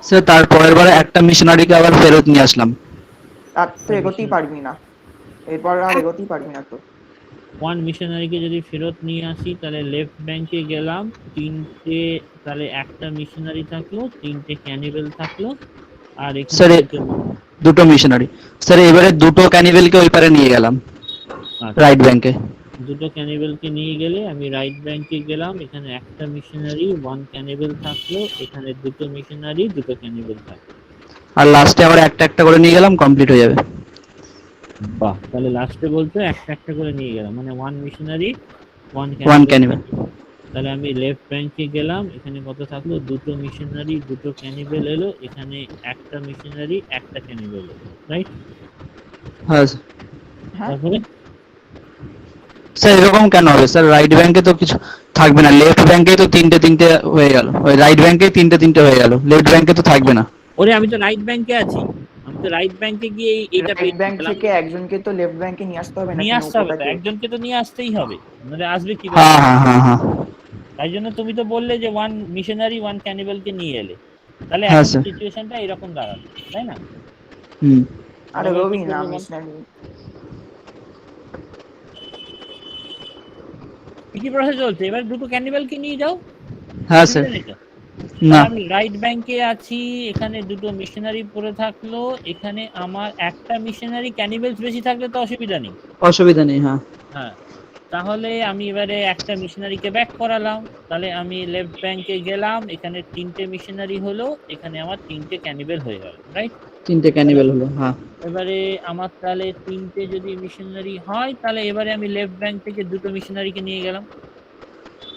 Speaker 8: স্যার তারপরের বারে একটা মিশনারিকে আবার ফেরত নিয়ে আসলাম।
Speaker 7: আর তো এগোতেই পারবি না, এরপর আর এগোতেই পারবি না তো।
Speaker 1: 1 মিশনারিকে যদি ফেরত নিয়ে আসি, তাহলে লেফট ব্যাংকে গেলাম, 3টে, তাহলে একটা মিশনারি থাকলো, 3টে ক্যানিবেল থাকলো, আর
Speaker 8: স্যার
Speaker 1: এখানে
Speaker 8: দুটো মিশনারি। স্যার এবারে দুটো ক্যানিভেলকে ওই পারে নিয়ে গেলাম রাইট ব্যাংকে।
Speaker 1: দুটো ক্যানিবেলকে নিয়ে গেলে আমি রাইট ব্যাংকে গেলাম, এখানে একটা মিশনারি 1 ক্যানিবেল থাকলো, এখানে দুটো মিশনারি দুটো ক্যানিবেল থাকলো,
Speaker 8: আর লাস্টে আবার একটা একটা করে নিয়ে গেলাম, কমপ্লিট হয়ে যাবে।
Speaker 1: বাহ, তাহলে লাস্টে বলতে একটা একটা করে নিয়ে গেলাম, মানে 1 মিশনারি 1
Speaker 8: ওয়ান
Speaker 1: ক্যানিবেল।
Speaker 8: ক্যানিভেল।
Speaker 1: তাহলে আমি লেফট ব্যাংকে গেলাম, এখানে কত থাকলো? দুটো মিশনারি দুটো ক্যানিবেল এলো, এখানে একটা মিশনারি একটা ক্যানিবেল এলো, রাইট?
Speaker 8: হ্যাঁ
Speaker 7: হ্যাঁ
Speaker 1: তারপরে
Speaker 8: স্যার এরকম কেন হবে স্যার? রাইট ব্যাংকে তো কিছু থাকবে না, লেফট ব্যাংকে তো তিনটে তিনটে হয়ে গেল, ওই রাইট ব্যাংকে তিনটে তিনটে হয়ে গেল, লেফট ব্যাংকে তো থাকবে না।
Speaker 1: ওরে, আমি তো রাইট ব্যাংকে আছি, আমি তো রাইট ব্যাংকে গিয়ে এটা
Speaker 7: রাইট ব্যাংক থেকে একজনকে তো লেফট ব্যাংকে নিয়ে আসতে হবে না,
Speaker 1: নিয়ে আসতে হবে, তো একজনকে তো নিয়ে আসতেই হবে, মানে আসবে কি?
Speaker 8: হ্যাঁ হ্যাঁ হ্যাঁ হ্যাঁ
Speaker 1: তাই জন্য তুমি তো বললে যে 1 মিশনারি 1 ক্যানিবেলকে নিয়ে এলে, তাহলে
Speaker 8: হ্যাঁ,
Speaker 1: এখন
Speaker 8: স্যার।
Speaker 1: সিচুয়েশনটা এরকম দাঁড়ালো, তাই না?
Speaker 8: হুম।
Speaker 7: আরে
Speaker 1: এবার কি
Speaker 7: রবি না
Speaker 1: করবো বল?
Speaker 7: মিশনারি।
Speaker 1: কি প্রসেস চলছে? এবার দুটো ক্যানিবেলকে নিয়ে যাও।
Speaker 8: হ্যাঁ স্যার।
Speaker 1: অসুবিধা নেই তো?
Speaker 8: না,
Speaker 1: তাহলে আমি রাইট ব্যাংকে আছি, এখানে দুটো মিশনারি পড়ে থাকলো, এখানে আমার একটা মিশনারি ক্যানিবেলস বেশি থাকলে তো অসুবিধা নেই।
Speaker 8: অসুবিধা নেই। হ্যাঁ,
Speaker 1: হ্যাঁ, তাহলে আমি এবারে একটা মিশনারিকে ব্যাক করালাম, তাহলে আমি লেফট ব্যাংকে গেলাম, এখানে তিনটে মিশনারি হলো, এখানে আমার তিনটে ক্যানিবেল হয়ে গেল, রাইট?
Speaker 8: তিনটে ক্যানিবেল হলো। হ্যাঁ,
Speaker 1: এবারে আমার তাহলে তিনটে যদি মিশনারি হয়, তাহলে এবারে আমি লেফট ব্যাংক থেকে দুটো মিশনারিকে নিয়ে গেলাম,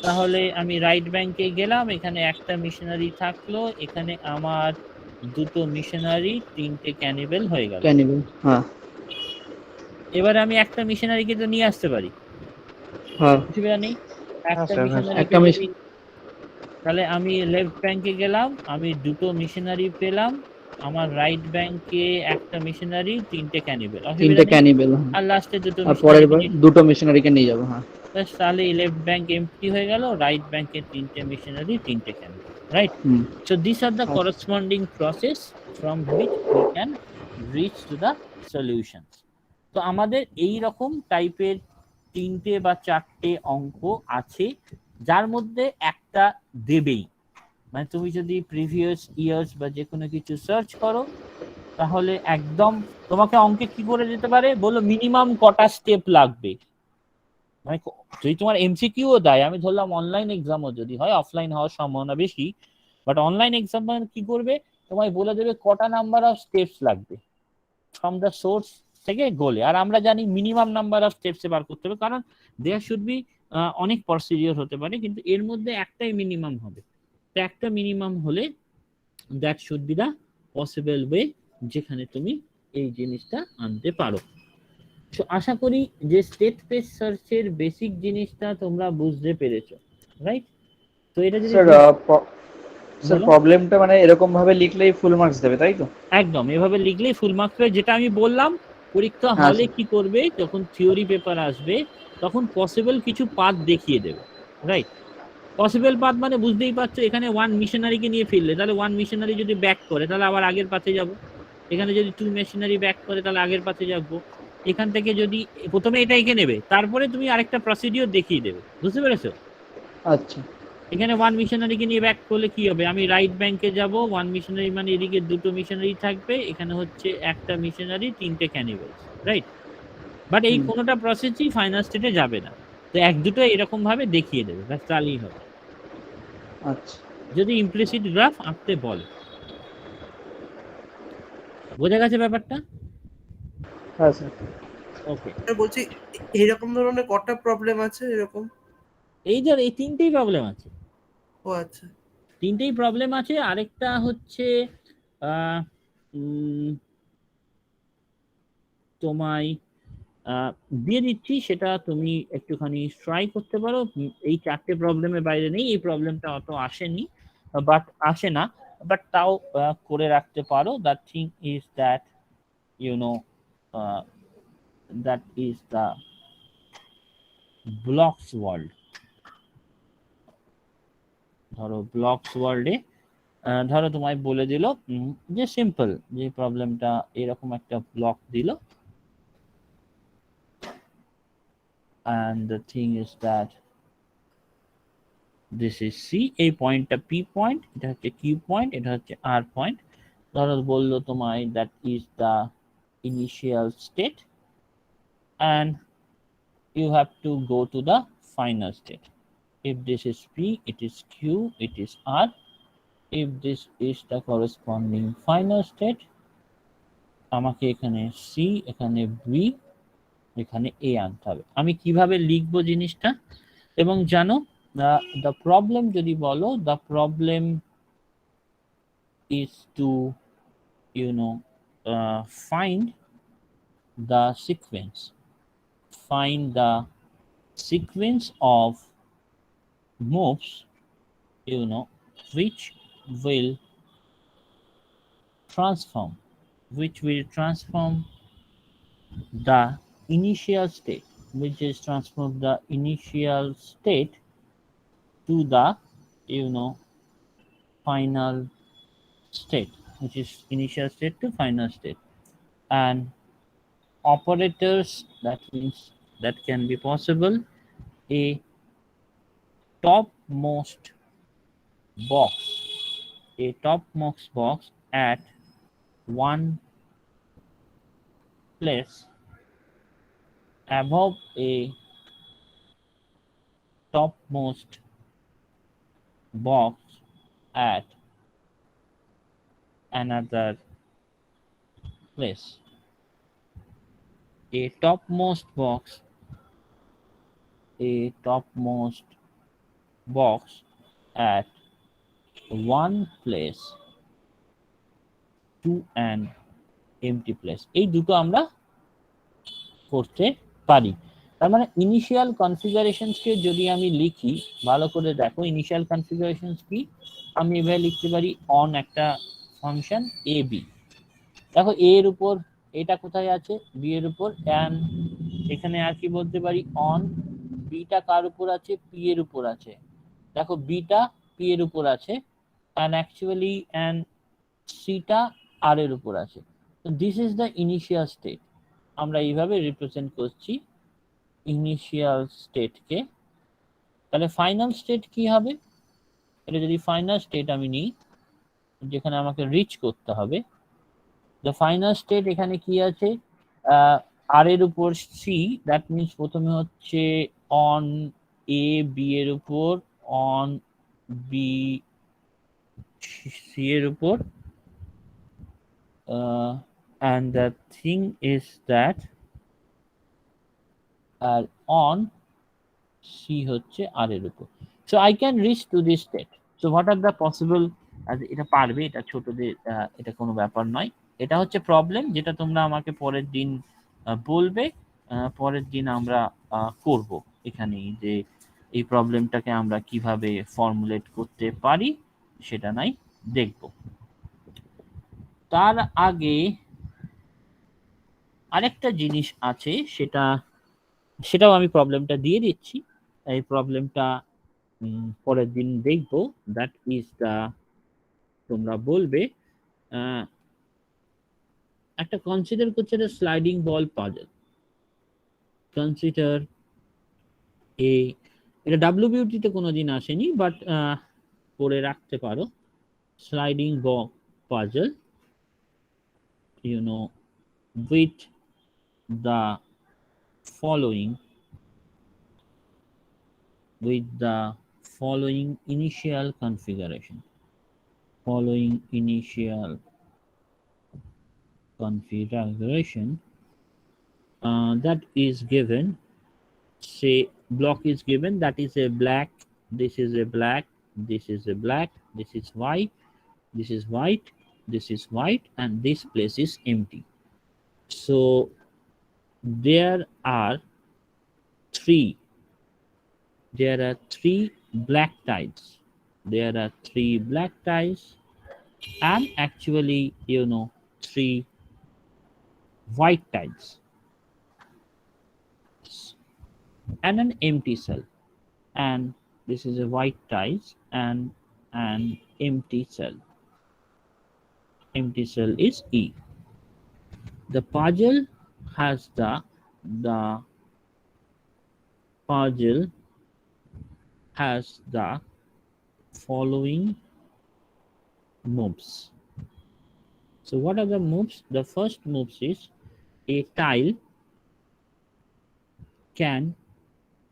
Speaker 1: তাহলে আমি রাইট ব্যাংকে গেলাম, এখানে একটা মিশনারি থাকলো, এখানে আমার দুটো মিশনারি তিনটে ক্যানিবেল হয়ে গেল।
Speaker 8: ক্যানিবেল। হ্যাঁ,
Speaker 1: এবারে আমি একটা মিশনারিকে তো নিয়ে আসতে পারি,
Speaker 8: হ্যাঁ,
Speaker 1: অসুবিধা নেই। একটা
Speaker 3: স্যার, হ্যাঁ,
Speaker 1: মিশনারিকে
Speaker 8: একটা
Speaker 1: যদি, তাহলে আমি লেফট ব্যাংকে গেলাম, আমি দুটো মিশনারি পেলাম, আমার রাইট ব্যাংকে একটা মিশনারি তিনটে ক্যানিবেল,
Speaker 8: তিনটে
Speaker 1: অসুবিধা নেই।
Speaker 8: ক্যানিবেল।
Speaker 1: আর লাস্টে দুটো
Speaker 8: আর পরের বার
Speaker 1: মিশনারি,
Speaker 8: দুটো মিশনারিকে নিয়ে যাবো। হ্যাঁ,
Speaker 1: তাহলে লেফট ব্যাংক এমটি হয়ে গেল, রাইট ব্যাংকে তিনটে মিশনারি তিনটে cannibal, right?
Speaker 8: Hmm,
Speaker 1: So these are the corresponding process from which we can reach to the solutions. তো আমাদের এই রকম টাইপের তিনটে বা চারটে অঙ্ক আছে, যার মধ্যে একটা দেবেই, মানে তুমি যদি প্রিভিয়াস ইয়ার্স বা যে কোনো কিছু সার্চ করো, তাহলে একদম তোমাকে অঙ্কে কি করে যেতে পারে বলো, মিনিমাম কটা স্টেপ লাগবে, মানে যদি তোমার এমসিকিউও দেয়, আমি ধরলাম অনলাইন এক্সামও যদি হয়, অফলাইন হওয়ার সম্ভাবনা বেশি, বাট অনলাইন এক্সাম কি করবে, তোমায় বলে দেবে কটা নাম্বার অফ স্টেপস লাগবে ফ্রম দ্য সোর্স থেকে গোলে। আর আমরা জানি মিনিমাম নাম্বার অফ স্টেপসে বার করতে হবে, কারণ দেয়ার শুড বি অনেক প্রসিডিওর হতে পারে, কিন্তু এর মধ্যে একটাই মিনিমাম হবে। তো একটা মিনিমাম হলে that should be the possible way যেখানে তুমি এই জিনিসটা আনতে পারো। তো আশা করি যে স্টেট স্পেস সার্চের বেসিক জিনিসটা তোমরা বুঝতে পেরেছো, রাইট? তো এটা যদি
Speaker 3: স্যার স্যার
Speaker 1: বলো।
Speaker 3: প্রবলেমটা মানে এরকম ভাবে লিখলেই ফুল মার্কস দেবে, তাই তো?
Speaker 1: একদম এভাবে লিখলেই ফুল মার্কস পাবে। যেটা আমি বললাম, পরীক্ষা
Speaker 8: হ্যাঁ,
Speaker 1: হলে
Speaker 8: স্যার।
Speaker 1: কি করবে, যখন থিওরি পেপার আসবে তখন পসিবল কিছু পাথ দেখিয়ে দেবে, রাইট? পসিবল পাথ মানে বুঝতেই পারছো, এখানে ওয়ান মিশনারিকে নিয়ে ফিরলে, তাহলে ওয়ান মিশনারি যদি ব্যাক করে তাহলে আবার আগের পাথে যাব, এখানে যদি টু মিশনারি ব্যাক করে তাহলে আগের পাথে যাবো, এখান থেকে যদি প্রথমে এটা এঁকে নেবে, তারপরে তুমি আরেকটা প্রসিডিওর দেখিয়ে দেবে, বুঝতে পেরেছো?
Speaker 8: আচ্ছা,
Speaker 1: এখানে ওয়ান মিশনারিকে নিয়ে ব্যাক করলে কি হবে, আমি রাইট ব্যাংকে যাব, ওয়ান মিশনারি মানে এদিকে দুটো মিশনারি থাকবে, এখানে হচ্ছে একটা মিশনারি তিনটে ক্যানিবেলস, রাইট? বাট এই
Speaker 8: হুম।
Speaker 1: কোনোটা প্রসেসই ফাইনাল স্টেটে যাবে না, তো এক দুটো এরকম ভাবে দেখিয়ে দেবে, ব্যাস তাহলেই হবে,
Speaker 8: আচ্ছা।
Speaker 1: যদি ইমপ্লিসিট গ্রাফ আঁকতে বলে। বোঝা গেছে ব্যাপারটা?
Speaker 3: হ্যাঁ স্যার।
Speaker 1: ওকে,
Speaker 2: বলছি এইরকম ধরনের কটা প্রবলেম আছে এরকম?
Speaker 1: এই যে এই তিনটেই প্রবলেম আছে,
Speaker 2: ও আচ্ছা,
Speaker 1: তিনটেই প্রবলেম আছে। আরেকটা হচ্ছে আহ, উম, তোমায় দিয়ে দিচ্ছি, সেটা তুমি একটুখানি ট্রাই করতে পারো। এই চারটে প্রবলেমের বাইরে নেই, এই প্রবলেমটা অত আসেনি, বাট আসে না, বাট তাও করে রাখতে পারো। The thing is that you know that is the blocks world. ধরো ব্লকস ওয়ার্ল্ডে ধরো তোমায় বলে দিল যে সিম্পল, যে প্রবলেমটা এরকম একটা ব্লক দিল, and the thing is that this is C, এই পয়েন্টটা P পয়েন্ট, এটা হচ্ছে Q পয়েন্ট, এটা হচ্ছে R পয়েন্ট। ধরো বললো তোমায় that is the initial state and you have to go to the final state. If this is P, it is Q, it is R. If this is the corresponding final state, আমাকে এখানে C, এখানে B, এখানে A আনতে হবে। আমি কিভাবে লিখবো জিনিসটা, এবং জানো the problem যদি বলো, the problem is to you know find the sequence of moves which will transform the initial state, to the final state, which is initial state to final state, and operators, that means that can be possible, a topmost box, a topmost box at one place above a topmost box at another place. A topmost box, a topmost box at one place to an empty place. এই দুটো আমরা করতে পারি। তার মানে initial কনফিগারেশনসকে যদি আমি লিখি, ভালো করে দেখো ইনিশিয়াল কনফিগারেশনস কি, আমি এভাবে লিখতে পারি অন একটা ফাংশন এ বি। দেখো এ এর উপর এটা কোথায় আছে, বি এর উপর, অ্যান্ড এখানে আর কি বলতে পারি অন বিটা কার উপর আছে, পি এর উপর আছে। দেখো বিটা পি এর উপর আছে and actually and সিটা আর এর উপর আছে। তো this is the initial state. আমরা এইভাবে রিপ্রেজেন্ট করছি ইনিশিয়াল স্টেটকে। তাহলে ফাইনাল স্টেট কি হবে, এটা যদি ফাইনাল স্টেট আমি নিই যেখানে আমাকে রিচ করতে হবে, দ্য ফাইনাল স্টেট এখানে কি আছে, আর এর উপর সি, দ্যাট মিনস প্রথমে হচ্ছে অন এ বি এর উপর, অন বি সি এর উপর, and the thing is that on C হচ্ছে আর এর উপর। So I can reach to this state. So what are the possible, এটা পারবে, এটা ছোটদের এটা কোনো ব্যাপার নয়, এটা হচ্ছে প্রবলেম যেটা তোমরা আমাকে পরের দিন বলবে, পরের দিন আমরা করব এখানে যে এই প্রবলেমটাকে আমরা কিভাবে ফর্মুলেট করতে পারি সেটা নাই দেখব। তার আগে আরেকটা জিনিস আছে, সেটাও আমি প্রবলেমটা দিয়ে দিচ্ছি, এই প্রবলেমটা পরের দিন দেখবো। দ্যাট ইজ দা, তোমরা বলবে একটা কনসিডার করছে একটা স্লাইডিং বল পাজল, কনসিডার এ, এটা ডাব্লিউবিউটিতে কোনোদিন আসেনি বাট পড়ে রাখতে পারো, sliding ball puzzle, you know, with the following initial configuration, that is given. Say block is given, that is a black, this is a black, this is a black, this is white, this is white, this is white, and this place is empty. So there are three black tiles, and actually three white tiles and an empty cell, and this is a white tiles and an empty cell is E. The puzzle has the following moves. So what are the moves? The first moves is a tile can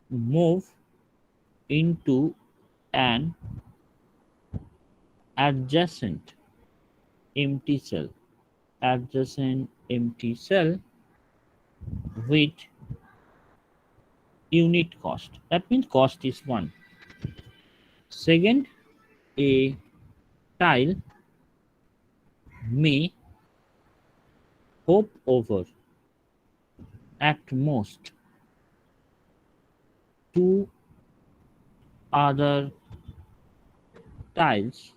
Speaker 1: move into an adjacent empty cell with unit cost. That means cost is 1. Second, a tile may hop over at most 2 other tiles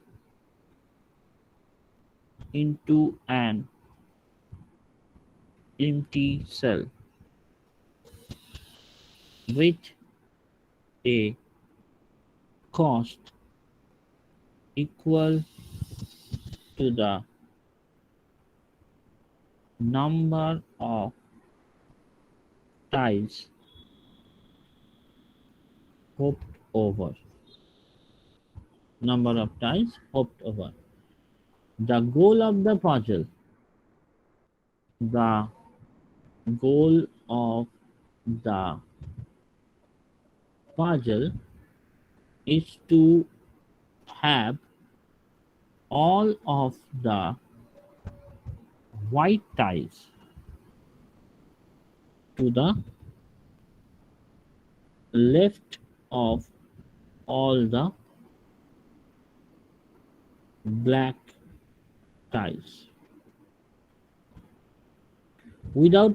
Speaker 1: into an empty cell with a cost equal to the number of tiles hopped over. number of tiles hopped over. The goal of the puzzle, the goal of the puzzle is to have all of the white tiles to the left of all the black tiles without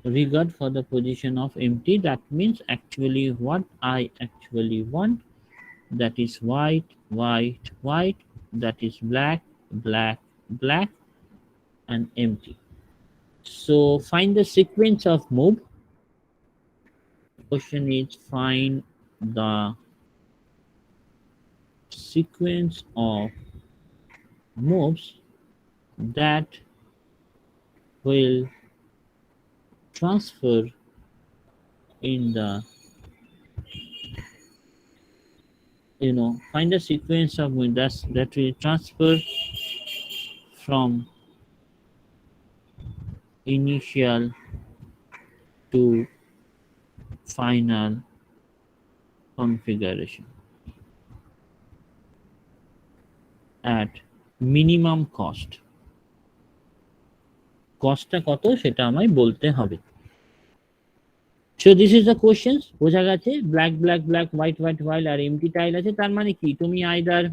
Speaker 1: regard for the position of empty. That means actually what I actually want, that is white, white, white, that is black, black, black, and empty. So find the sequence of move. Question is find the sequence of moves that will transfer in the, find a sequence of moves that will transfer from initial to final configuration at minimum cost. কস্টটা কত সেটা আমায় বলতে হবে। So this is the questions, বোঝা গেছে? Black black black, white white white আর empty tile আছে, তার মানে কি তুমি আইদার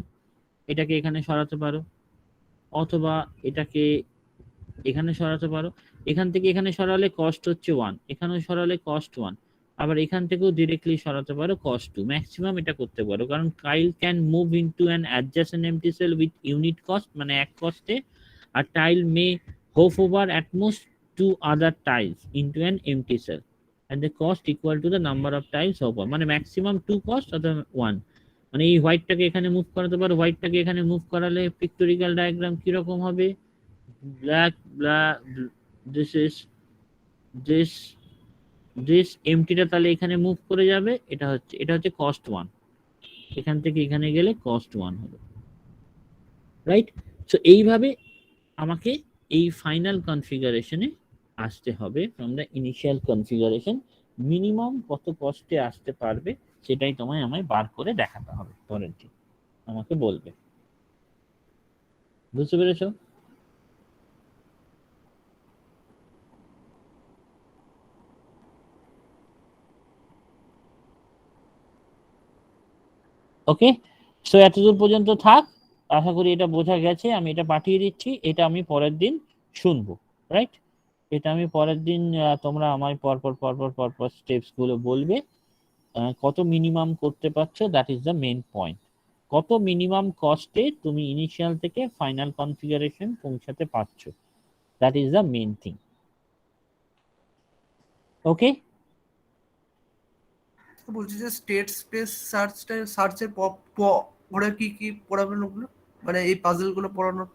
Speaker 1: এটাকে এখানে সরাতে পারো অথবা এটাকে এখানে সরাতে পারো। এখান থেকে এখানে সরালে কস্ট হচ্ছে 1, এখানেও সরালে কস্ট 1, আবার এখান থেকেও ডিরেক্টলি সরাতে পারো কস্ট 2। ম্যাক্সিমাম এটা করতে পারো, কারণ tile can move into an adjacent empty cell with unit cost, মানে এক কস্টে, আর tile may hop over at most 2 other tiles into an empty cell and the cost equal to the number of tiles over, মানে maximum 2 cost অথবা 1। মানে এই হোয়াইটটাকে এখানে move করাতে পারো, হোয়াইটটাকে এখানে মুভ করালে পিক্টোরিক্যাল ডায়াগ্রাম কি রকম হবে, ব্ল্যাক ব্ল্যাক, দিস এমটিটা তাহলে এখানে মুভ করে যাবে, এটা হচ্ছে কস্ট 1, এখান থেকে এখানে গেলে কস্ট 1 হবে, রাইট? সো এইভাবে আমাকে এই ফাইনাল কনফিগারেশনে আসতে হবে from the initial configuration. Minimum কত কস্টে আসতে পারবে সেটাই আমায় বার করে দেখাতে হবে, পরের দিন আমাকে বলবে। বুঝতে পেরেছো? ওকে, সো এতদূর পর্যন্ত থাক। আশা করি এটা বোঝা গেছে। আমি এটা পাঠিয়ে দিচ্ছি, এটা আমি পরের দিন শুনবো, রাইট? এটা আমি পরের দিন, তোমরা আমায় পরপর স্টেপস গুলো বলবে, কত মিনিমাম করতে পারছো, that is the main point. কত মিনিমাম কস্টে তুমি ইনিশিয়াল থেকে ফাইনাল কনফিগারেশন পৌঁছাতে পারছো, that is the main thing. Okay,
Speaker 2: বলছি যে স্টেট স্পেস সার্চের পরে কি কি পড়াবেন ওগুলো, মানে এই পাজল গুলো পড়ানোর